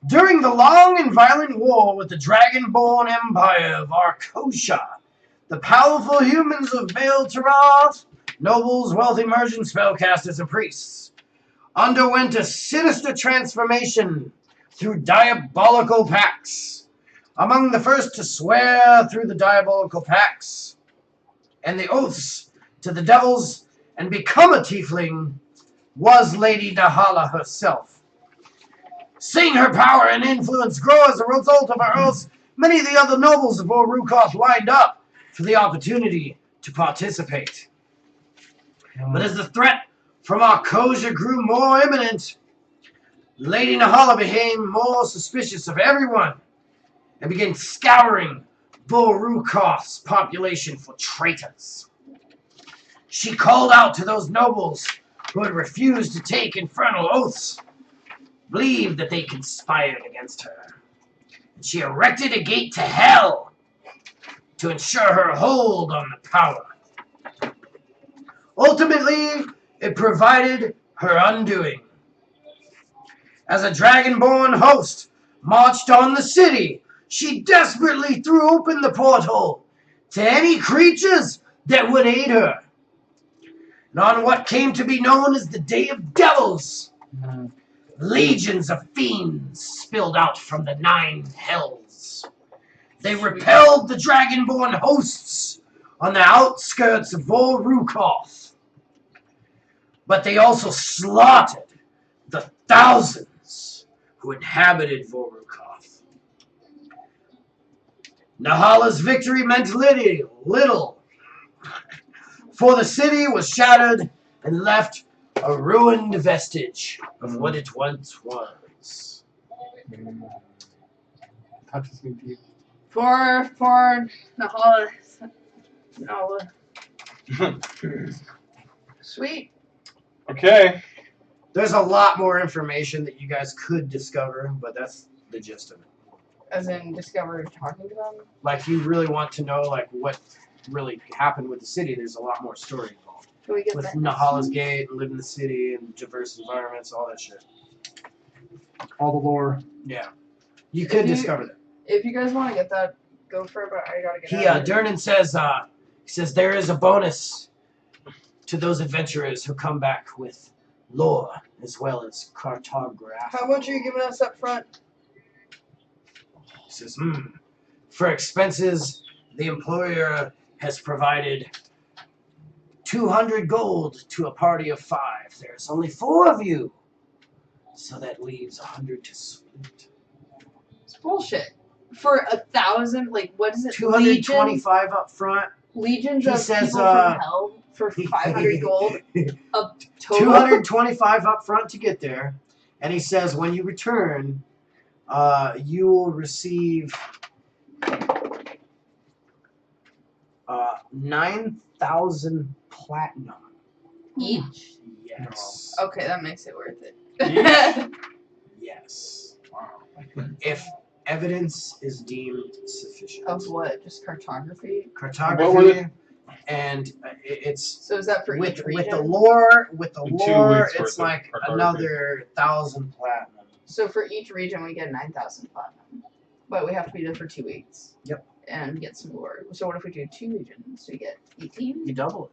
Speaker 1: During the long and violent war with the dragon-born empire of Arkosha, the powerful humans of Beltaroth, nobles, wealthy merchants, spellcasters, and priests, underwent a sinister transformation through diabolical pacts. Among the first to swear through the diabolical pacts and the oaths to the devils and become a tiefling was Lady Nahala herself. Seeing her power and influence grow as a result of her oaths, many of the other nobles of Borukoth lined up for the opportunity to participate. But as the threat from Arkosha grew more imminent, Lady Nahala became more suspicious of everyone and began scouring Borukoth's population for traitors. She called out to those nobles who had refused to take infernal oaths believed that they conspired against her. And she erected a gate to hell to ensure her hold on the power. Ultimately, it provided her undoing. As a dragonborn host marched on the city, she desperately threw open the portal to any creatures that would aid her. And on what came to be known as the Day of Devils, legions of fiends spilled out from the 9 hells. They repelled the dragonborn hosts on the outskirts of Vorrukoth. But they also slaughtered the thousands who inhabited Vorrukoth. Nahala's victory meant little, for the city was shattered and left a ruined vestige of what it once was.
Speaker 3: Touches me deep.
Speaker 2: For Nahala. Nala. Sweet.
Speaker 3: Okay.
Speaker 1: There's a lot more information that you guys could discover, but that's the gist of it.
Speaker 2: As in discover talking to them?
Speaker 1: Like, if you really want to know, like, what really happened with the city, there's a lot more story involved.
Speaker 2: Can we get
Speaker 1: With
Speaker 2: that?
Speaker 1: Nahala's Gate, and live in the city, and diverse environments, all that shit.
Speaker 5: All the lore.
Speaker 1: Yeah. You could discover that.
Speaker 2: If you guys want to get that, go for it, but I gotta get
Speaker 1: He,
Speaker 2: out of here.
Speaker 1: Durnan says there is a bonus to those adventurers who come back with lore as well as cartography.
Speaker 2: How much are you giving us up front?
Speaker 1: He says, for expenses, the employer has provided 200 gold to a party of 5. There's only 4 of you, so that leaves 100 to split.
Speaker 2: It's bullshit. For 1,000, like, what is it?
Speaker 1: 225 up front.
Speaker 2: Legions
Speaker 1: He
Speaker 2: of
Speaker 1: says,
Speaker 2: people from hell for 500 gold of total.
Speaker 1: 225 up front to get there. And he says when you return, you will receive 9,000 platinum.
Speaker 2: Each?
Speaker 1: Yes.
Speaker 2: Okay, that makes it worth it.
Speaker 1: Yes. Wow. If evidence is deemed sufficient.
Speaker 2: Of what? Just cartography?
Speaker 1: Cartography, and it's
Speaker 2: So is that for
Speaker 1: with
Speaker 2: each region?
Speaker 1: the lore.
Speaker 3: In 2 weeks
Speaker 1: It's
Speaker 3: worth of
Speaker 1: like
Speaker 3: cartography.
Speaker 1: another 1,000 platinum.
Speaker 2: So for each region, we get 9,000 platinum. But we have to be there for 2 weeks.
Speaker 1: Yep.
Speaker 2: And get some lore. So what if we do 2 regions? We get 18?
Speaker 1: You double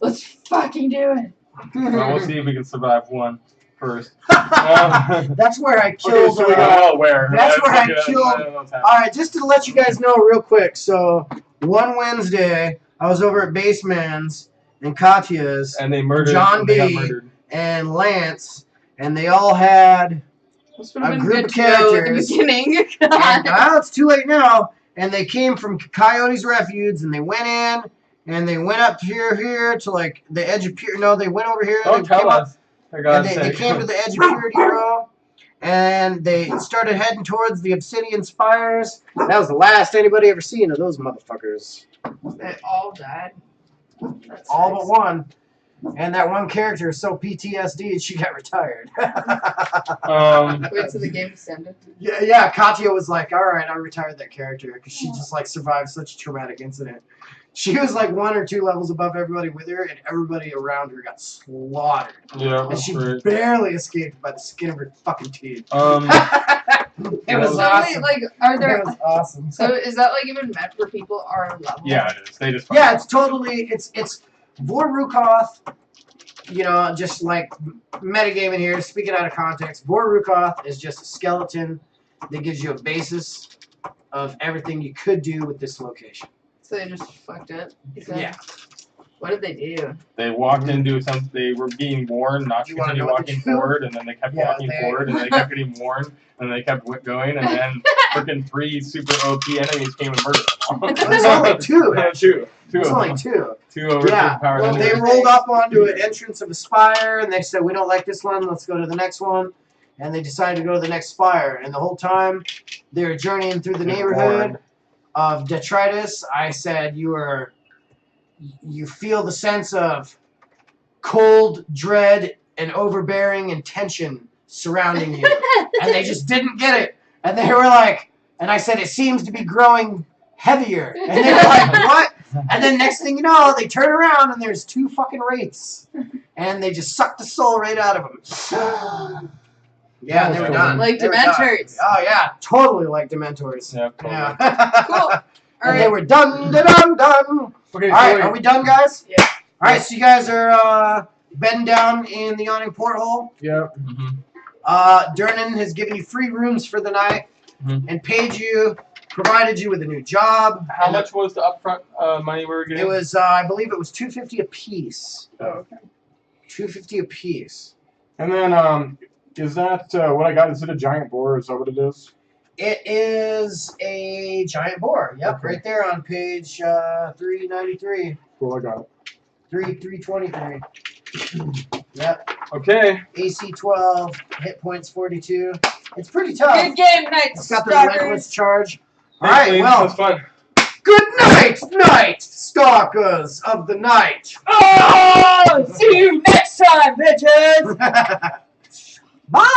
Speaker 2: Let's fucking do it.
Speaker 3: Well, we'll see if we can survive one first.
Speaker 1: That's where I
Speaker 3: Okay,
Speaker 1: killed.
Speaker 3: so we got all where.
Speaker 1: that's where I
Speaker 3: Let's
Speaker 1: killed-
Speaker 3: get what's happening.
Speaker 1: All right, just to let you guys know real quick. So one Wednesday, I was over at Baseman's and Katya's
Speaker 3: And they murdered.
Speaker 1: John
Speaker 3: they got
Speaker 1: B.
Speaker 3: murdered.
Speaker 1: and Lance, and they all had.
Speaker 2: This would have
Speaker 1: A
Speaker 2: been
Speaker 1: group
Speaker 2: good
Speaker 1: of
Speaker 2: to know at the
Speaker 1: characters.
Speaker 2: beginning.
Speaker 1: And now it's too late now. And they came from Coyote's Refuge, and they went in, and they went up here to like the edge of Purity. No, they went over here.
Speaker 3: Don't
Speaker 1: they
Speaker 3: tell
Speaker 1: came up,
Speaker 3: us. For
Speaker 1: and
Speaker 3: God's
Speaker 1: they
Speaker 3: sake.
Speaker 1: came to the edge of Purity Row, and they started heading towards the Obsidian Spires. That was the last anybody ever seen of those motherfuckers.
Speaker 2: They all died. That's
Speaker 1: All
Speaker 2: nice.
Speaker 1: but one. And that one character is so PTSD, she got retired.
Speaker 2: Wait, so the game extended?
Speaker 1: Yeah, Katya was like, all right, I retired that character because she just like survived such a traumatic incident. She was like 1 or 2 levels above everybody with her, and everybody around her got slaughtered.
Speaker 3: Yeah,
Speaker 1: And
Speaker 3: that's
Speaker 1: she
Speaker 3: great.
Speaker 1: barely escaped by the skin of her fucking teeth. It was
Speaker 2: So,
Speaker 1: awesome.
Speaker 2: like, are there?
Speaker 1: It was awesome.
Speaker 2: So is that like even meant for people our level?
Speaker 3: Yeah, it is. They just.
Speaker 1: Yeah, it's totally it's Vorrukoth, you know, just like metagaming here, speaking out of context. Vorrukoth is just a skeleton that gives you a basis of everything you could do with this location.
Speaker 2: So they just fucked it. Is that-
Speaker 1: Yeah.
Speaker 2: What did they do?
Speaker 3: They walked into some. They were being warned not to
Speaker 1: You wanna
Speaker 3: continue
Speaker 1: know what
Speaker 3: walking
Speaker 1: they do?
Speaker 3: forward, and then they kept
Speaker 1: Yeah,
Speaker 3: walking
Speaker 1: they-
Speaker 3: forward, and they kept getting warned, and they kept going, and then freaking 3 super OP enemies came and murdered them all.
Speaker 1: There's only 2.
Speaker 3: Yeah, 2. 2
Speaker 1: There's
Speaker 3: of
Speaker 1: only
Speaker 3: them.
Speaker 1: 2.
Speaker 3: 2 over
Speaker 1: Yeah,
Speaker 3: powered
Speaker 1: well, they
Speaker 3: enemies.
Speaker 1: rolled up onto an entrance of a spire, and they said, we don't like this one, let's go to the next one. And they decided to go to the next spire. And the whole time they were journeying through the neighborhood of detritus, I said, you feel the sense of cold dread and overbearing intention surrounding you. And they just didn't get it. And they were like, and I said, it seems to be growing heavier. And they were like, what? And then next thing you know, they turn around and there's 2 fucking wraiths. And they just sucked the soul right out of them. Yeah, they were done.
Speaker 2: Like
Speaker 1: They were done.
Speaker 2: Dementors.
Speaker 1: Oh, yeah. Totally like Dementors.
Speaker 3: Yeah, totally.
Speaker 1: Yeah.
Speaker 2: Cool.
Speaker 1: And they were done, done.
Speaker 5: Okay,
Speaker 1: All right, are we done, guys?
Speaker 2: Yeah.
Speaker 1: All right, so you guys are bedding down in the Yawning Portal.
Speaker 5: Yeah.
Speaker 1: Durnan has given you free rooms for the night
Speaker 3: Mhm.
Speaker 1: and paid you, provided you with a new job.
Speaker 3: How much was the upfront money we were getting?
Speaker 1: It was, I believe it was $250 a piece.
Speaker 3: Oh, okay.
Speaker 1: $250 a piece.
Speaker 5: And then, is that what I got? Is it a giant boar? Is that what it is?
Speaker 1: It is a giant boar. Yep,
Speaker 5: Okay.
Speaker 1: right there on page 393.
Speaker 5: Cool, I got it.
Speaker 1: 323. Yep.
Speaker 5: Okay.
Speaker 1: AC 12, hit points 42. It's pretty tough.
Speaker 2: Good game, Night
Speaker 1: It's got the relentless
Speaker 2: Stalkers.
Speaker 1: charge. All
Speaker 3: Thanks,
Speaker 1: right,
Speaker 3: Liam.
Speaker 1: well,
Speaker 3: That's fun.
Speaker 1: good night, Night Stalkers of the Night.
Speaker 2: Oh, see you next time, bitches.
Speaker 1: Bye.